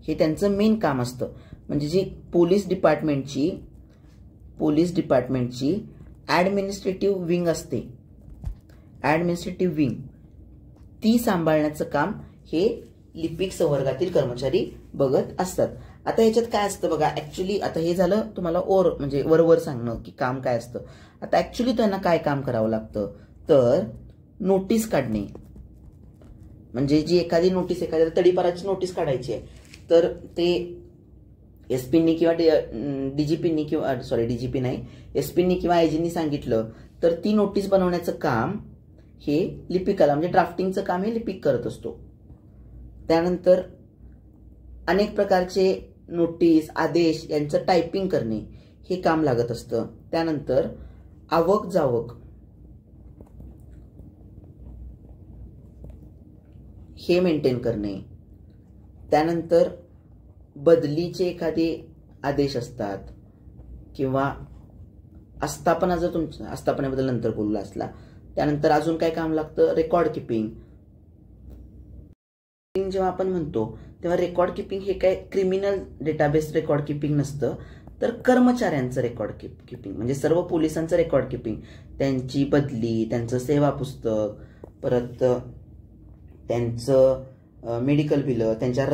हे त्यांचं मेन काम असतं. म्हणजे जी पोलीस डिपार्टमेंटची ऍडमिनिस्ट्रेटिव्ह विंग असते, ऍडमिनिस्ट्रेटिव्ह विंग ती सांभाळण्याचं काम हे लिपिक संवर्गातील कर्मचारी बघत असतात. आता ह्याच्यात काय असतं बघा, ऍक्च्युली आता हे झालं तुम्हाला म्हणजे वर सांगणं की काम काय असतं. आता ऍक्च्युली त्यांना काय काम करावं लागतं, तर नोटीस काढणे. म्हणजे जी एखादी नोटीस, एखाद्या तडीपाराची नोटीस काढायची आहे, तर ते एसपीनी किंवा डीजीपीनी किंवा डीजीपी नाही, एसपीनी किंवा आयजीनी सांगितलं तर ती नोटीस बनवण्याचं काम हे लिपिकाला म्हणजे ड्राफ्टिंगचं काम हे लिपिक करत असतो. त्यानंतर अनेक प्रकारचे नोटीस, आदेश यांचं टायपिंग करणे हे काम लागत असतं. त्यानंतर आवक जावक हे मेंटेन करणे. त्यानंतर बदलीचे एखादे आदेश असतात किंवा आस्थापना, जर तुमच्या आस्थापनेबद्दल नंतर बोलला असला. त्यानंतर अजून काय काम लागतं, रेकॉर्ड किपिंग. जेव्हा आपण म्हणतो तेव्हा रेकॉर्ड किपिंग हे काय क्रिमिनल डेटाबेस रेकॉर्ड किपिंग नसतं, तर कर्मचाऱ्यांचं रेकॉर्ड किपिंग म्हणजे सर्व पोलिसांचं रेकॉर्ड किपिंग, त्यांची बदली, त्यांचं सेवा पुस्तक, परत त्यांचं मेडिकल बिलं, त्यांच्या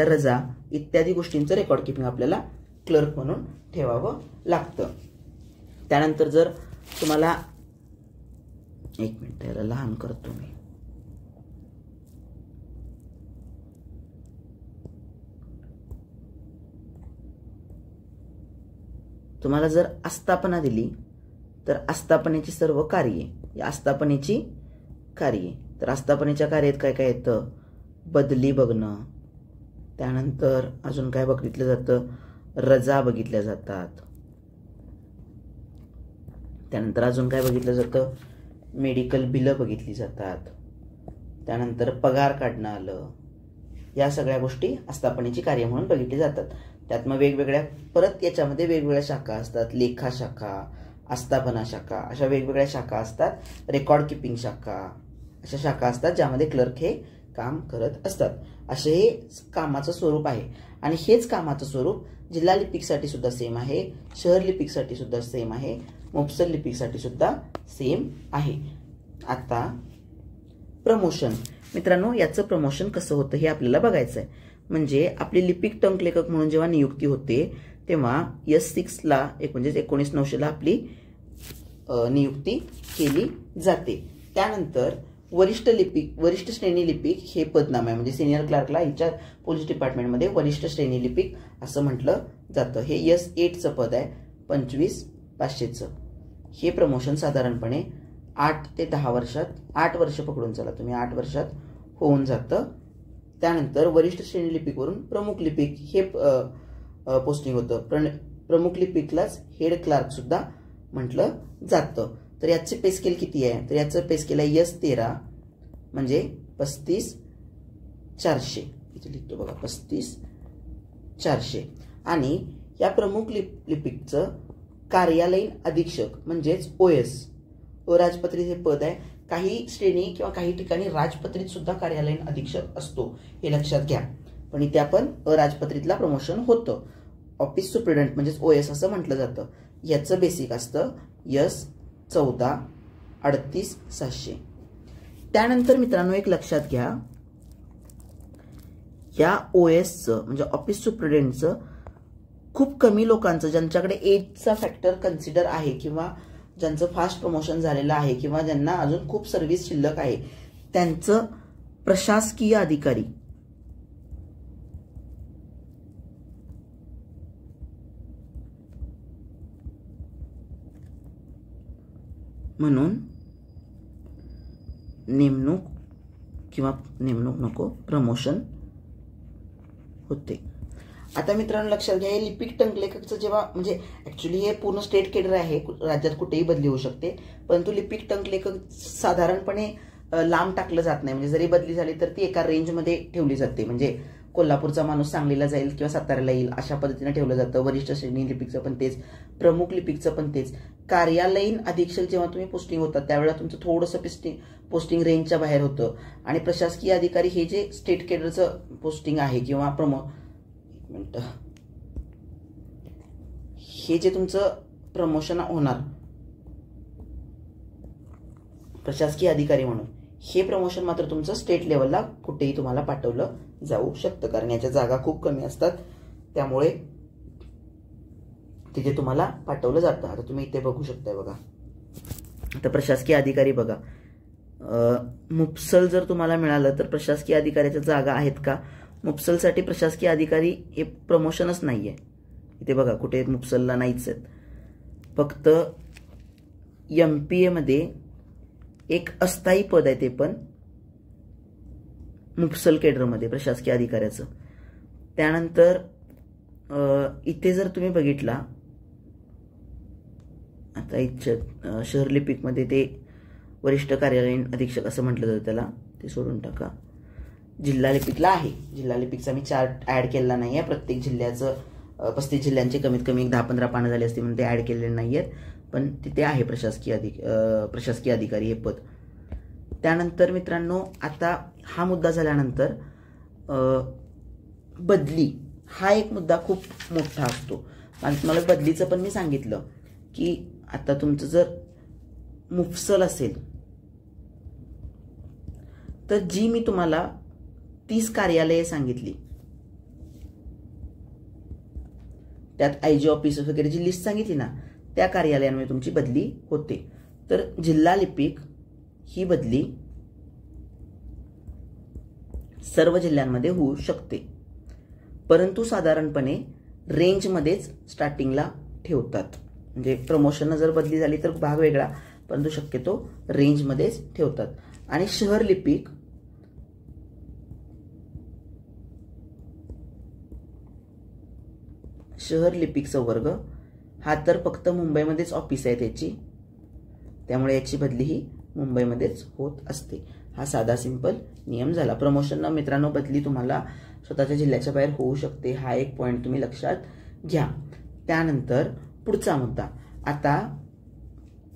रजा इत्यादी गोष्टींचं रेकॉर्ड किपिंग आपल्याला क्लर्क म्हणून ठेवावं लागतं. त्यानंतर जर तुम्हाला एक मिनिट याला लहान करतो मी. तुम्हाला जर आस्थापना दिली तर आस्थापनेची सर्व कार्ये, या आस्थापनेची कार्ये, तर आस्थापनेच्या कार्यात काय काय येतं, बदली बघणं. त्यानंतर अजून काय बघितलं जातं, रजा बघितल्या जातात. त्यानंतर अजून काय बघितलं जातं, मेडिकल बिलं बघितली जातात. त्यानंतर पगार काढणं आलं. या सगळ्या गोष्टी आस्थापनेची कार्य म्हणून बघितली जातात. त्यात मग वेगवेगळ्या परत याच्यामध्ये वेगवेगळ्या शाखा असतात, लेखा शाखा, आस्थापना शाखा, अशा वेगवेगळ्या शाखा असतात. रेकॉर्ड किपिंग शाखा, अशा शाखा असतात ज्यामध्ये क्लर्क हे काम करत असतात. असे हे कामाचं स्वरूप आहे. आणि हेच कामाचं स्वरूप जिल्हा लिपिकसाठी सुद्धा सेम आहे, शहर लिपिकसाठी सुद्धा सेम आहे, मुफसल लिपिकसाठी सुद्धा सेम आहे. आता प्रमोशन, मित्रांनो याचं प्रमोशन कसं होतं हे आपल्याला बघायचं आहे. म्हणजे आपली लिपिक टंकलेखक म्हणून जेव्हा नियुक्ती होते तेव्हा S6 ला म्हणजे 19/9 आपली नियुक्ती केली जाते. त्यानंतर वरिष्ठ श्रेणी लिपिक हे पदनाम आहे. म्हणजे सिनियर क्लार्कला हिच्या पोलीस डिपार्टमेंटमध्ये वरिष्ठ श्रेणी लिपिक असं म्हटलं जातं. हे S8चं पद आहे, 25,500चं. हे प्रमोशन साधारणपणे 8 ते 10 वर्षात, 8 वर्ष पकडून चला तुम्ही, 8 वर्षात होऊन जातं. त्यानंतर वरिष्ठ श्रेणी लिपिकवरून प्रमुख लिपिक हे पोस्टिंग होतं. प्रमुख लिपिकलाच हेड क्लार्क सुद्धा म्हटलं जातं. तर याचे पे स्केल किती आहे, तर याचं पे स्केल आहे S13 म्हणजे 35,400. इथे लिहितो बघा, 35,400. आणि या प्रमुख लिपिकचं कार्यालयीन अधीक्षक म्हणजेच OS, अराजपत्रित हे पद आहे. काही श्रेणी किंवा काही ठिकाणी राजपत्रित सुद्धा कार्यालयीन अधीक्षक असतो, हे लक्षात घ्या. पण इथे आपण अराजपत्रितला प्रमोशन होतं. ऑफिस सुप्रिटेंडंट म्हणजेच OS असं म्हटलं जातं. याचं बेसिक असतं S14 38,700. त्यानंतर मित्रांनो एक लक्षात घ्या, या OSचं म्हणजे ऑफिस सुप्रिटेंडंटचं खूप कमी लोकांचं, ज्यांच्याकडे एजचा फॅक्टर कन्सिडर आहे किंवा ज्यांचं फास्ट प्रमोशन झालेलं आहे किंवा ज्यांना अजून खूप सर्व्हिस शिल्लक आहे, त्यांचं प्रशासकीय अधिकारी म्हणून प्रमोशन होते. आता मित्रांनो लक्षात घ्या, हे लिपिक टंकलेखकचं जेव्हा म्हणजे ऍक्च्युली हे पूर्ण स्टेट केडर आहे, राज्यात कुठेही बदली होऊ शकते. परंतु लिपिक टंकलेखक साधारणपणे लांब टाकलं जात नाही. म्हणजे जरी बदली झाली तर ती एका रेंजमध्ये ठेवली जाते. म्हणजे कोल्हापूरचा माणूस सांगलीला जाईल किंवा साताऱ्याला येईल अशा पद्धतीने ठेवलं जातं. वरिष्ठ श्रेणी लिपिकचं पण तेच, प्रमुख लिपिकचं पण तेच. कार्यालयीन अधीक्षक जेव्हा तुम्ही पोस्टिंग होतात त्यावेळेला तुमचं थोडंसं पोस्टिंग रेंजच्या बाहेर होतं. आणि प्रशासकीय अधिकारी हे जे स्टेट केडरचं पोस्टिंग आहे किंवा हे जे तुमचं प्रमोशन होणार प्रशासकीय अधिकारी म्हणून, हे प्रमोशन मात्र तुमचं स्टेट लेवलला कुठेही तुम्हाला पाठवलं जाऊ शकतं, कारण याच्या जागा खूप कमी असतात, त्यामुळे तिथे तुम्हाला पाठवलं जातं. आता तुम्ही इथे बघू शकताय बघा. आता प्रशासकीय अधिकारी बघा, मुफसल जर तुम्हाला मिळालं तर प्रशासकीय अधिकाऱ्याच्या जागा आहेत का? मुफसलसाठी प्रशासकीय अधिकारी हे प्रमोशनच नाहीये. इथे बघा कुठे मुफसलला नाहीच आहेत. फक्त MPA मध्ये एक अस्थायी पद आहे, ते पण मुफसल केडरमध्ये प्रशासकीय अधिकाऱ्याचं. त्यानंतर इथे जर तुम्ही बघितला, आता इथं शहर लिपिकमध्ये ते वरिष्ठ कार्यालयीन अधीक्षक असं म्हटलं जातं त्याला, ते सोडून टाका. जिल्हा लिपिकला आहे. जिल्हा लिपिकचा मी चार्ट ऍड केलेला नाहीये. प्रत्येक जिल्ह्याचं 35 जिल्ह्यांचे कमीत कमी 10-15 पानं झाली असते म्हणून ते ऍड केलेले नाहीयेत, पण तिथे आहे प्रशासकीय अधिकारी हे पद. त्यानंतर मित्रांनो, आता हा मुद्दा झाल्यानंतर बदली हा एक मुद्दा खूप मोठा असतो. आणि तुम्हाला बदलीचं पण मी सांगितलं की आता तुमचं जर मुफसल असेल तर जी मी तुम्हाला 30 कार्यालये सांगितली त्यात IG ऑफिस वगैरे जी लिस्ट सांगितली ना, त्या कार्यालयांमध्ये तुमची बदली होते. तर जिल्हा लिपिक ही बदली सर्व जिल्ह्यांमध्ये होऊ शकते, परंतु साधारणपणे रेंजमध्येच स्टार्टिंगला ठेवतात. म्हणजे प्रमोशन जर बदली झाली तर भाग वेगळा, परंतु शक्यतो रेंजमध्येच ठेवतात. आणि शहर लिपिक वर्ग हा तर फक्त मुंबईमध्येच ऑफिस आहे त्याची, त्यामुळे याची बदली ही मुंबईमध्येच होत असते. हा साधा सिंपल नियम झाला. प्रमोशन मित्रांनो बदली तुम्हाला स्वतःच्या जिल्ह्याच्या बाहेर होऊ शकते, हा एक पॉइंट तुम्ही लक्षात घ्या. त्यानंतर पुढचा मुद्दा, आता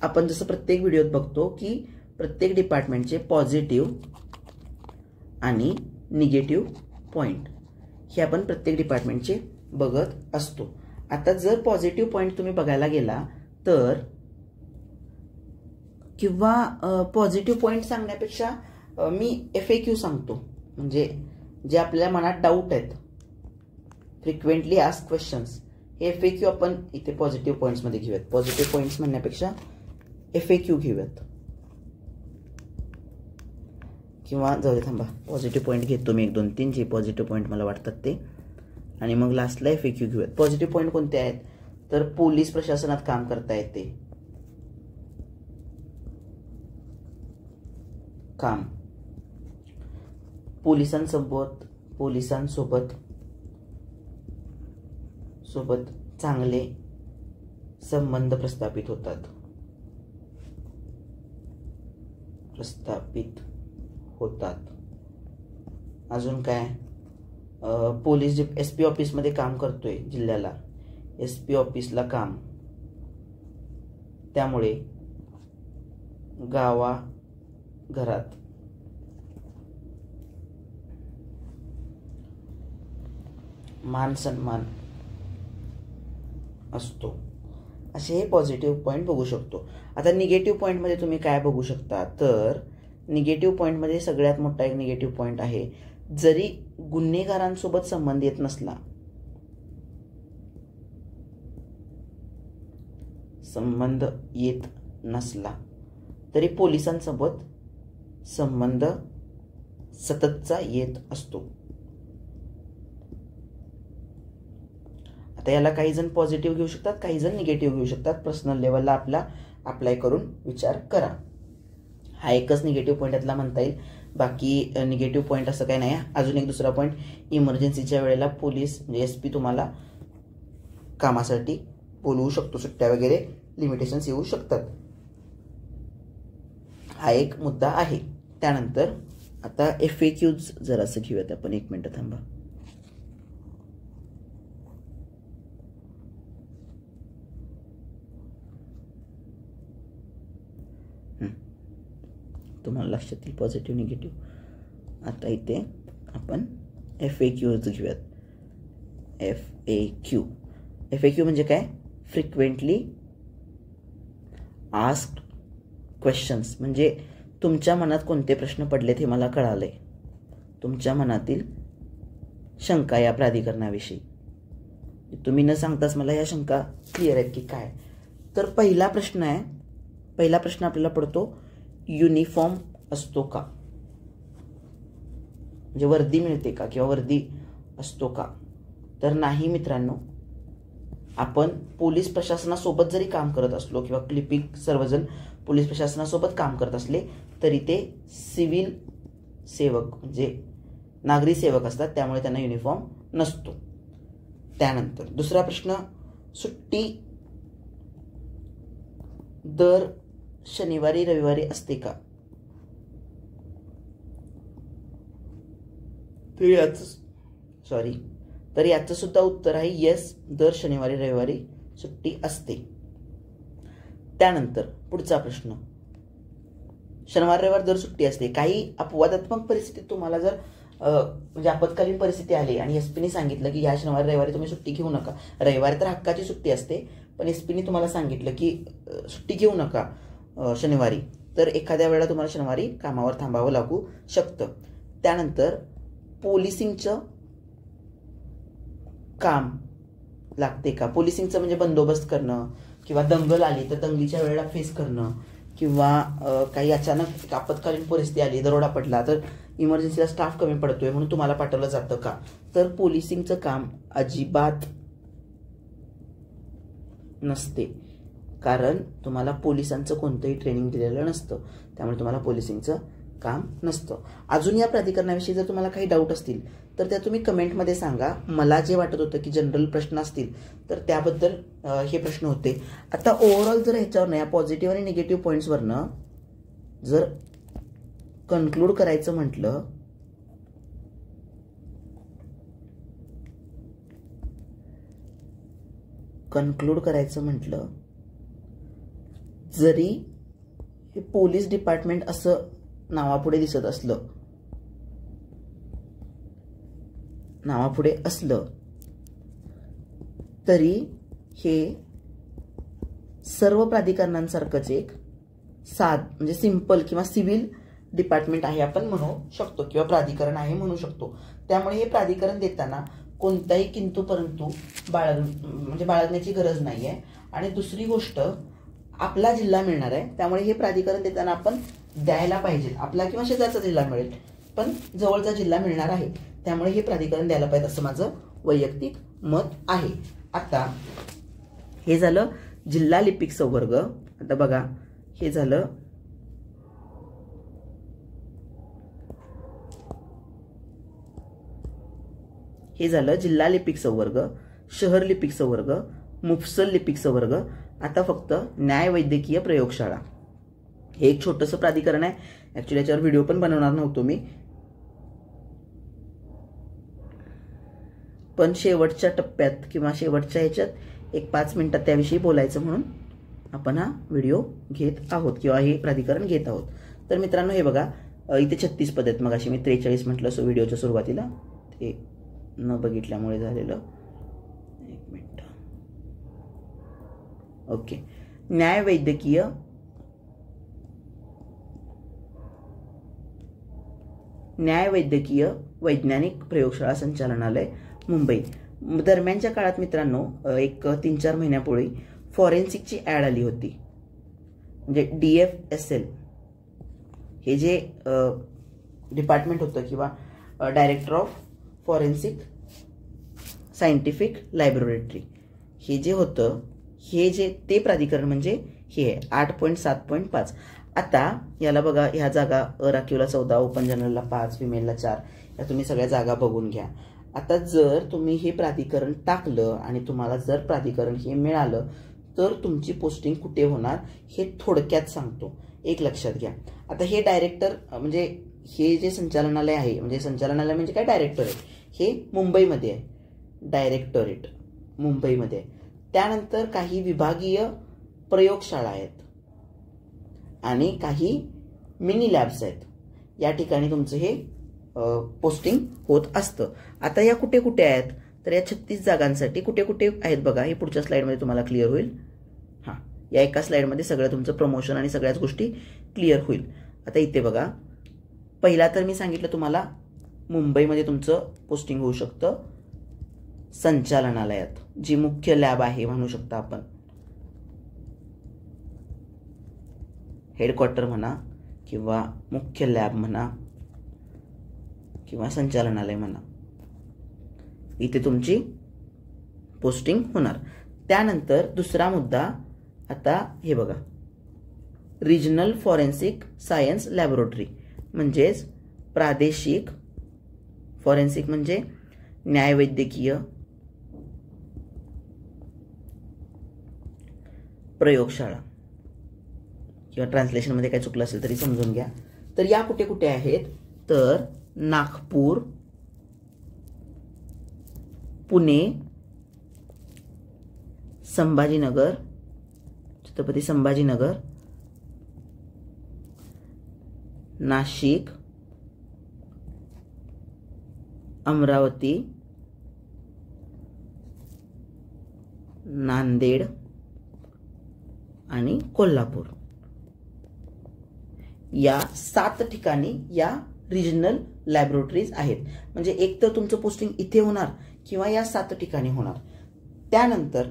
आपण जसं प्रत्येक व्हिडिओत बघतो की प्रत्येक डिपार्टमेंटचे पॉझिटिव्ह आणि निगेटिव्ह पॉइंट हे आपण प्रत्येक डिपार्टमेंटचे बघत असतो. आता जर पॉझिटिव्ह पॉइंट तुम्ही बघायला गेला तर, किंवा पॉझिटिव्ह पॉइंट सांगण्यापेक्षा मी FAQ सांगतो, म्हणजे जे आपल्या मनात डाऊट आहेत, फ्रिक्वेंटली आस्क क्वेश्चन्स, हे FAQ आपण इथे पॉझिटिव्ह पॉइंट्स मध्ये घेऊयात. पॉझिटिव्ह पॉइंट्स म्हणण्यापेक्षा FAQ घेऊयात, किंवा जाऊ दे थांबा, पॉझिटिव्ह पॉइंट घेतो मी 1-2-3 जे पॉझिटिव्ह पॉइंट मला वाटतात ते, आणि मग लास्टला FAQ घेऊयात. पॉझिटिव्ह पॉइंट कोणते आहेत तर पोलीस प्रशासनात काम करता येते, काम पोलिसांसोबत चांगले संबंध प्रस्थापित होतात. अजून काय, पोलीस SP ऑफिस मध्ये काम करतोय जिल्ह्याला, SP ऑफिसला काम, त्यामुळे गावाघरात मान सन्मान असतो. असे हे पॉझिटिव्ह पॉइंट बघू शकतो. आता निगेटिव्ह पॉइंट मध्ये तुम्ही काय बघू शकता तर, निगेटिव्ह पॉइंट मध्ये सगळ्यात मोठा एक निगेटिव्ह पॉइंट आहे, जरी गुन्हेगारांसोबत संबंध येत नसला तरी पोलिसांसोबत संबंध सततचा येत असतो. आता याला काही जण पॉझिटिव्ह घेऊ शकतात, काही जण निगेटिव्ह घेऊ शकतात. पर्सनल लेवलला आपला अप्लाय करून विचार करा. हा एकच निगेटिव्ह पॉईंट यातला म्हणता येईल, बाकी निगेटिव्ह पॉईंट असं काही नाही. अजून एक दुसरा पॉईंट, इमर्जन्सीच्या वेळेला पोलीस म्हणजे SP तुम्हाला कामासाठी बोलवू शकतो, सुट्ट्या वगैरे लिमिटेशन्स येऊ शकतात. हा एक मुद्दा आहे. त्यानंतर आता FAQs जरासं घेऊयात आपण, 1 मिनिट थांबा. तुम्हाला लक्षात येईल पॉझिटिव्ह निगेटिव्ह. आता इथे आपण FAQs घेऊयात. FAQ म्हणजे काय, फ्रिक्वेंटली आस्क्ड क्वेश्चन्स. म्हणजे तुमच्या मनात कोणते प्रश्न पडलेत हे मला कळालंय. तुमच्या मनातील शंका या प्राधिकरणाविषयी तुम्ही न सांगताच मला या शंका क्लिअर आहेत की काय. तर पहिला प्रश्न आपल्याला पडतो, युनिफॉर्म असतो का, म्हणजे वर्दी मिळते का किंवा वर्दी असतो का. तर नाही मित्रांनो. आपण पोलीस प्रशासनासोबत जरी काम करत असलो किंवा लिपिक सर्वजण पोलीस प्रशासनासोबत काम करत असले तरी ते सिव्हिल सेवक म्हणजे नागरी सेवक असतात, त्यामुळे त्यांना युनिफॉर्म नसतो. त्यानंतर दुसरा प्रश्न, सुट्टी दर शनिवारी रविवारी असते का. तर याचं सुद्धा उत्तर आहे येस, दर शनिवारी रविवारी सुट्टी असते. त्यानंतर पुढचा प्रश्न, शनिवार रविवार दर सुट्टी असते. काही अपवादात्मक परिस्थितीत तुम्हाला जर म्हणजे आपत्कालीन परिस्थिती आली आणि एसपीने सांगितलं की या शनिवारी रविवारी तुम्ही सुट्टी घेऊ नका, रविवारी तर हक्काची सुट्टी असते, पण एसपीने तुम्हाला सांगितलं की सुट्टी घेऊ नका शनिवारी, तर एखाद्या वेळेला तुम्हाला शनिवारी कामावर थांबावं लागू शकतं. त्यानंतर पोलिसिंगचं काम लागते का. पोलिसिंगचं म्हणजे बंदोबस्त करणं किंवा दंगल आली तर दंगलीच्या वेळेला फेस करणं किंवा काही अचानक आपत्कालीन परिस्थिती आली, दरोडा पडला तर इमर्जन्सीला स्टाफ कमी पडतोय म्हणून तुम्हाला पाठवलं जातं का. तर पोलिसिंगचं काम अजिबात नसते, कारण तुम्हाला पोलिसांचं कोणतंही ट्रेनिंग दिलेलं नसतं, त्यामुळे तुम्हाला पोलिसिंगचं काम नसतं. अजून या प्राधिकरणाविषयी जर तुम्हाला काही डाऊट असतील तर त्या तुम्ही कमेंटमध्ये सांगा. मला जे वाटत होतं की जनरल प्रश्न असतील तर त्याबद्दल हे प्रश्न होते. आता ओव्हरऑल जर ह्याच्यावर या पॉझिटिव्ह आणि निगेटिव्ह पॉईंट्सवरनं जर कन्क्लूड करायचं म्हटलं जरी हे पोलीस डिपार्टमेंट असं नावापुढे दिसत असलं तरी हे सर्व प्राधिकरणांसारखंच एक म्हणजे सिंपल किंवा सिव्हिल डिपार्टमेंट आहे आपण म्हणू शकतो किंवा प्राधिकरण आहे म्हणू शकतो. त्यामुळे हे प्राधिकरण देताना कोणताही किंतु परंतु बाळगण्याची गरज नाहीये. आणि दुसरी गोष्ट, आपला जिल्हा मिळणार आहे, त्यामुळे हे प्राधिकरण देताना आपण द्यायला पाहिजे. आपला किंवा शेजारचा जिल्हा मिळेल पण जवळचा जिल्हा मिळणार आहे, त्यामुळे हे प्राधिकरण द्यायला पाहिजे असं माझं वैयक्तिक मत आहे. आता हे झालं जिल्हा लिपिक संवर्ग. आता बघा, हे झालं जिल्हा लिपिक संवर्ग, शहर लिपिक संवर्ग, मुफसल लिपिक संवर्ग. आता फक्त न्याय वैद्यकीय प्रयोगशाळा हे एक छोटंसं प्राधिकरण आहे. ऍक्च्युली याच्यावर व्हिडिओ पण बनवणार नव्हतो मी, पण शेवटच्या टप्प्यात किंवा शेवटच्या ह्याच्यात एक 5 मिनिटात त्याविषयी बोलायचं म्हणून आपण हा व्हिडिओ घेत आहोत किंवा हे प्राधिकरण घेत आहोत. तर मित्रांनो, हे बघा, इथे 36 पद आहेत. मग अशी मी 43 म्हटलं सो व्हिडिओच्या सुरुवातीला, ते न बघितल्यामुळे झालेलं. 1 मिनिट. ओके. न्याय वैद्यकीय वैज्ञानिक प्रयोगशाळा संचालनालय, मुंबई. दरम्यानच्या काळात मित्रांनो, एक 3-4 महिन्यापूर्वी फॉरेन्सिकची ऍड आली होती. म्हणजे DFSL हे जे डिपार्टमेंट होतं किंवा director of forensic scientific laboratory, हे जे होतं, हे जे ते प्राधिकरण म्हणजे हे 8.7.5. आता याला बघा, ह्या जागा राखीवला 14, ओपन जनरलला 5, फिमेलला 4, या तुम्ही सगळ्या जागा बघून घ्या. आता जर तुम्ही हे प्राधिकरण टाकलं आणि तुम्हाला जर प्राधिकरण हे मिळालं तर तुमची पोस्टिंग कुठे होणार हे थोडक्यात सांगतो, एक लक्षात घ्या. आता हे डायरेक्टर म्हणजे हे जे संचालनालय आहे, म्हणजे संचालनालय म्हणजे काय, डायरेक्टर आहे, हे मुंबईमध्ये आहे, डायरेक्टोरेट मुंबईमध्ये आहे. त्यानंतर काही विभागीय प्रयोगशाळा आहेत आणि काही मिनी लॅब्स आहेत. या ठिकाणी तुमचं हे पोस्टिंग होत असतं. आता या कुठे कुठे आहेत, तर या 36 जागांसाठी कुठे कुठे आहेत बघा, हे पुढच्या स्लाइडमध्ये तुम्हाला क्लिअर होईल. हां, या एका स्लाइडमध्ये सगळं तुमचं प्रमोशन आणि सगळ्याच गोष्टी क्लिअर होईल. आता इथे बघा, पहिला तर मी सांगितलं तुम्हाला मुंबईमध्ये तुमचं पोस्टिंग होऊ शकतं संचालनालयात, जी मुख्य लॅब आहे म्हणू शकता आपण, हेडक्वार्टर म्हणा किंवा मुख्य लॅब म्हणा किंवा संचालनालय म्हणा, इथे तुमची पोस्टिंग होणार. त्यानंतर दुसरा मुद्दा, आता हे बघा, रिजनल फॉरेन्सिक सायन्स लॅबोरेटरी, म्हणजेच प्रादेशिक फॉरेन्सिक म्हणजे न्यायवैद्यकीय प्रयोगशाळा, किंवा ट्रान्सलेशनमध्ये काय चुकलं असेल तरी समजून घ्या. तर या कुठे कुठे आहेत, तर नागपूर, पुणे, संभाजीनगर, छत्रपती संभाजीनगर, नाशिक, अमरावती, नांदेड आणि कोल्हापूर, या 7 ठिकाणी या रिजनल लॅबोरेटरीज आहेत. म्हणजे एक तर तुमचं पोस्टिंग इथे होणार किंवा या 7 ठिकाणी होणार. त्यानंतर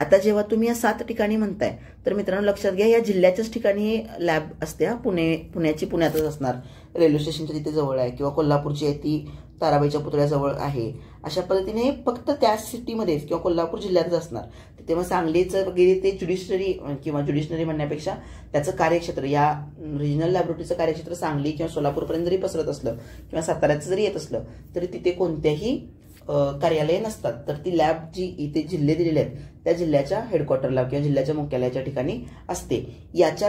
आता जेव्हा तुम्ही या 7 ठिकाणी म्हणताय, तर मित्रांनो लक्षात घ्या, या जिल्ह्याच्याच ठिकाणी लॅब असते. पुण्याची पुण्यातच असणार, रेल्वे स्टेशनच्या तिथे जवळ आहे, किंवा कोल्हापूरची आहे ती ताराबाईच्या पुतळ्याजवळ आहे. अशा पद्धतीने फक्त त्या सिटीमध्येच किंवा कोल्हापूर जिल्ह्यातच असणार. तिथे मग सांगलीचं वगैरे ते ज्युडिशनरी म्हणण्यापेक्षा त्याचं कार्यक्षेत्र, या रिजनल लॅबोरेटरीचं कार्यक्षेत्र सांगली किंवा सोलापूरपर्यंत जरी पसरत असलं किंवा साताऱ्याचं जरी येत असलं तरी तिथे कोणत्याही कार्यालय नसतात. तर ती लॅब जी इथे जिल्हे दिलेले आहेत त्या जिल्ह्याच्या हेडक्वार्टरला किंवा जिल्ह्याच्या मुख्यालयाच्या ठिकाणी असते. याच्या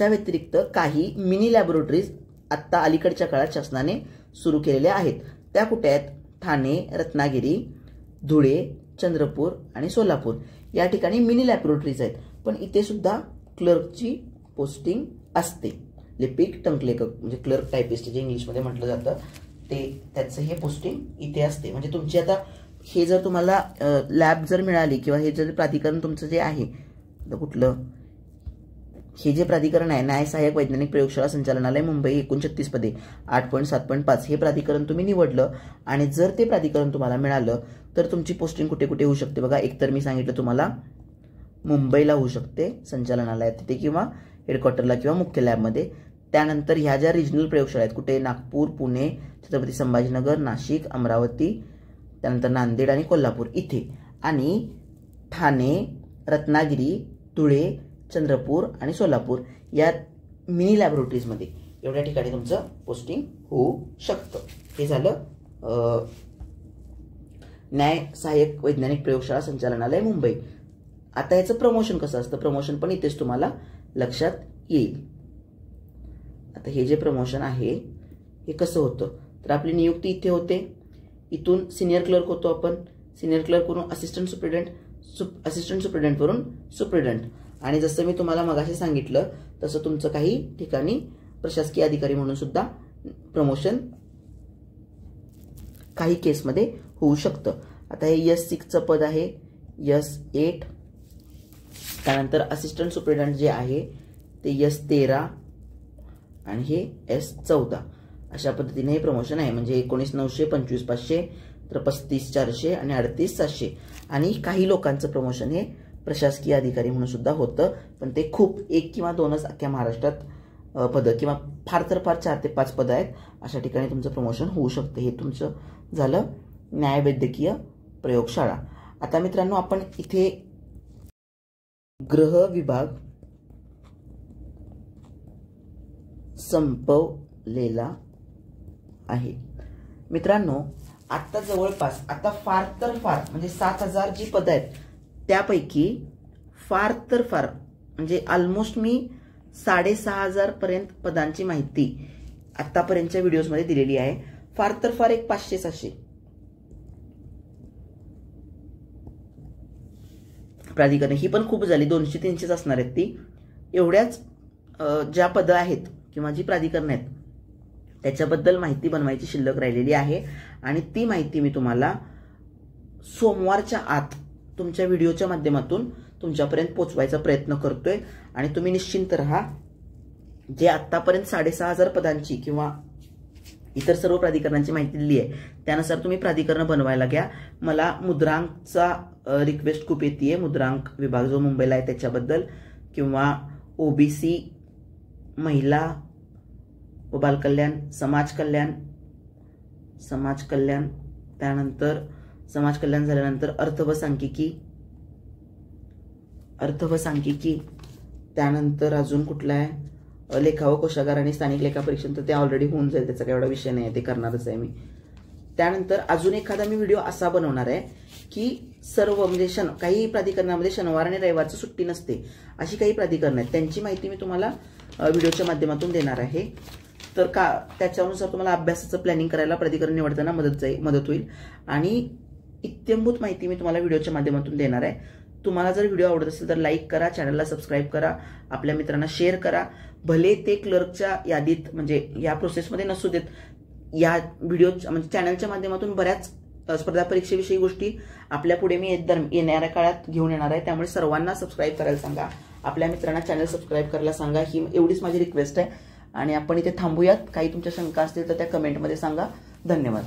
व्यतिरिक्त काही मिनी लॅबोरेटरीज आत्ता अलीकडच्या काळात शासनाने सुरू केलेल्या आहेत. त्या कुठे आहेत? ठाणे, रत्नागिरी, धुळे, चंद्रपूर आणि सोलापूर या ठिकाणी मिनी लॅबोरेटरीज आहेत. पण इथे सुद्धा क्लर्कची पोस्टिंग असते. लिपिक टंकलेखक म्हणजे क्लर्क टायपिस्ट जे इंग्लिशमध्ये म्हटलं जातं त्याचं हे पोस्टिंग इथे असते. म्हणजे तुमची आता हे जर तुम्हाला लॅब जर मिळाली किंवा हे जर प्राधिकरण तुमचं जे आहे, कुठलं हे जे प्राधिकरण आहे, न्याय सहाय्यक वैज्ञानिक प्रयोगशाळा संचालनालय मुंबई, 39 पदे 8.7.5 हे प्राधिकरण तुम्ही निवडलं आणि जर ते प्राधिकरण तुम्हाला मिळालं तर तुमची पोस्टिंग कुठे कुठे होऊ शकते बघा. एकतर मी सांगितलं तुम्हाला मुंबईला होऊ शकते संचालनालयात तिथे किंवा हेडक्वार्टरला किंवा मुख्य लॅबमध्ये. त्यानंतर ह्या ज्या रिजनल प्रयोगशाळा आहेत कुठे, नागपूर, पुणे, छत्रपती संभाजीनगर, नाशिक, अमरावती, त्यानंतर नांदेड आणि कोल्हापूर इथे, आणि ठाणे, रत्नागिरी, धुळे, चंद्रपूर आणि सोलापूर या मिनी लॅबोरेटरीजमध्ये एवढ्या ठिकाणी तुमचं पोस्टिंग होऊ शकतं. हे झालं न्याय सहाय्यक वैज्ञानिक प्रयोगशाळा संचालनालय मुंबई. आता याचं प्रमोशन कसं असतं, प्रमोशन पण इथेच तुम्हाला लक्षात येईल. आता हे जे प्रमोशन आहे हे कसं होतं, तर आपली नियुक्ती इथे होते, इथून सिनियर क्लर्क होतो आपण, सिनियर क्लर्क वरून असिस्टंट सुप्रिटेंडेंट वरून सुप्रिटेंडेंट, आणि जसं मी तुम्हाला मगाशी सांगितलं तसं तुमचं काही ठिकाणी प्रशासकीय अधिकारी म्हणून सुद्धा प्रमोशन काही केसमध्ये होऊ शकतं. आता हे S6चं पद आहे, S8, त्यानंतर असिस्टंट सुप्रिटेंडेंट जे आहे ते S13 आणि हे S14. अशा पद्धतीने हे प्रमोशन आहे. म्हणजे 19,900, 25,500, तर 35,400 आणि 38,700. आणि काही लोकांचं प्रमोशन हे प्रशासकीय अधिकारी म्हणून सुद्धा होतं, पण ते खूप 1 किंवा 2च अख्ख्या महाराष्ट्रात पदं किंवा फार तर फार 4 ते 5 पदं आहेत अशा ठिकाणी तुमचं प्रमोशन होऊ शकतं. हे तुमचं झालं न्यायवैद्यकीय प्रयोगशाळा. आता मित्रांनो आपण इथे गृह विभाग संपवलेला आहे. मित्रांनो आता जवळपास आता फार तर फार म्हणजे 7,000 जी पदं आहेत त्यापैकी फार तर फार म्हणजे ऑलमोस्ट मी 6,500 पर्यंत पदांची माहिती आतापर्यंतच्या व्हिडिओजमध्ये दिलेली आहे. फार तर फार एक 500-700 प्राधिकरण, ही पण खूप झाली, 200-300 असणार आहेत ती. एवढ्याच ज्या पदं आहेत किंवा जी प्राधिकरण आहेत त्याच्याबद्दल माहिती बनवायची शिल्लक राहिलेली आहे आणि ती माहिती मी तुम्हाला सोमवारच्या आत तुमच्या व्हिडिओच्या माध्यमातून तुमच्यापर्यंत पोहोचवायचा प्रयत्न करतोय आणि तुम्ही निश्चिंत राहा. जे आतापर्यंत 6,500 पदांची किंवा इतर सर्व प्राधिकरणांची माहिती दिली आहे त्यानुसार तुम्ही प्राधिकरण बनवायला घ्या. मला मुद्रांकचा रिक्वेस्ट खूप येते, मुद्रांक विभाग जो मुंबईला आहे त्याच्याबद्दल, किंवा ओबीसी, महिला व बालकल्याण, समाज कल्याण, त्यानंतर समाज कल्याण झाल्यानंतर अर्थ व सांख्यिकी, त्यानंतर अजून कुठला आहे लेखा व कोशागार आणि स्थानिक लेखा परीक्षण, तर ते ऑलरेडी होऊन जाईल, त्याचा काही एवढा विषय नाही, ते करणारच आहे मी. त्यानंतर अजून एखादा मी व्हिडिओ असा बनवणार आहे की सर्व म्हणजे काही प्राधिकरणामध्ये शनिवार आणि रविवारची सुट्टी नसते, अशी काही प्राधिकरण आहेत त्यांची माहिती मी तुम्हाला व्हिडिओच्या माध्यमातून देणार आहे. तर त्याच्यानुसार तुम्हाला अभ्यासाचं प्लॅनिंग करायला प्राधिकरण निवडताना मदत होईल आणि इत्यंभूत माहिती मी तुम्हाला व्हिडिओच्या माध्यमातून देणार आहे. तुम्हाला जर व्हिडिओ आवडत असेल तर लाईक करा, चॅनलला सबस्क्राईब करा, आपल्या मित्रांना शेअर करा. भले ते क्लर्कच्या यादीत म्हणजे या प्रोसेसमध्ये नसू देत, या व्हिडिओ म्हणजे चॅनलच्या माध्यमातून बऱ्याच स्पर्धा परीक्षेविषयी गोष्टी आपल्या पुढे मी येणाऱ्या काळात घेऊन येणार आहे. त्यामुळे सर्वांना सबस्क्राईब करायला सांगा, आपल्या मित्रांना चॅनल सबस्क्राईब करायला सांगा, ही एवढीच माझी रिक्वेस्ट आहे. आणि आपण इथे थांबूयात. काही तुमच्या शंका असतील तर त्या कमेंटमध्ये सांगा. धन्यवाद.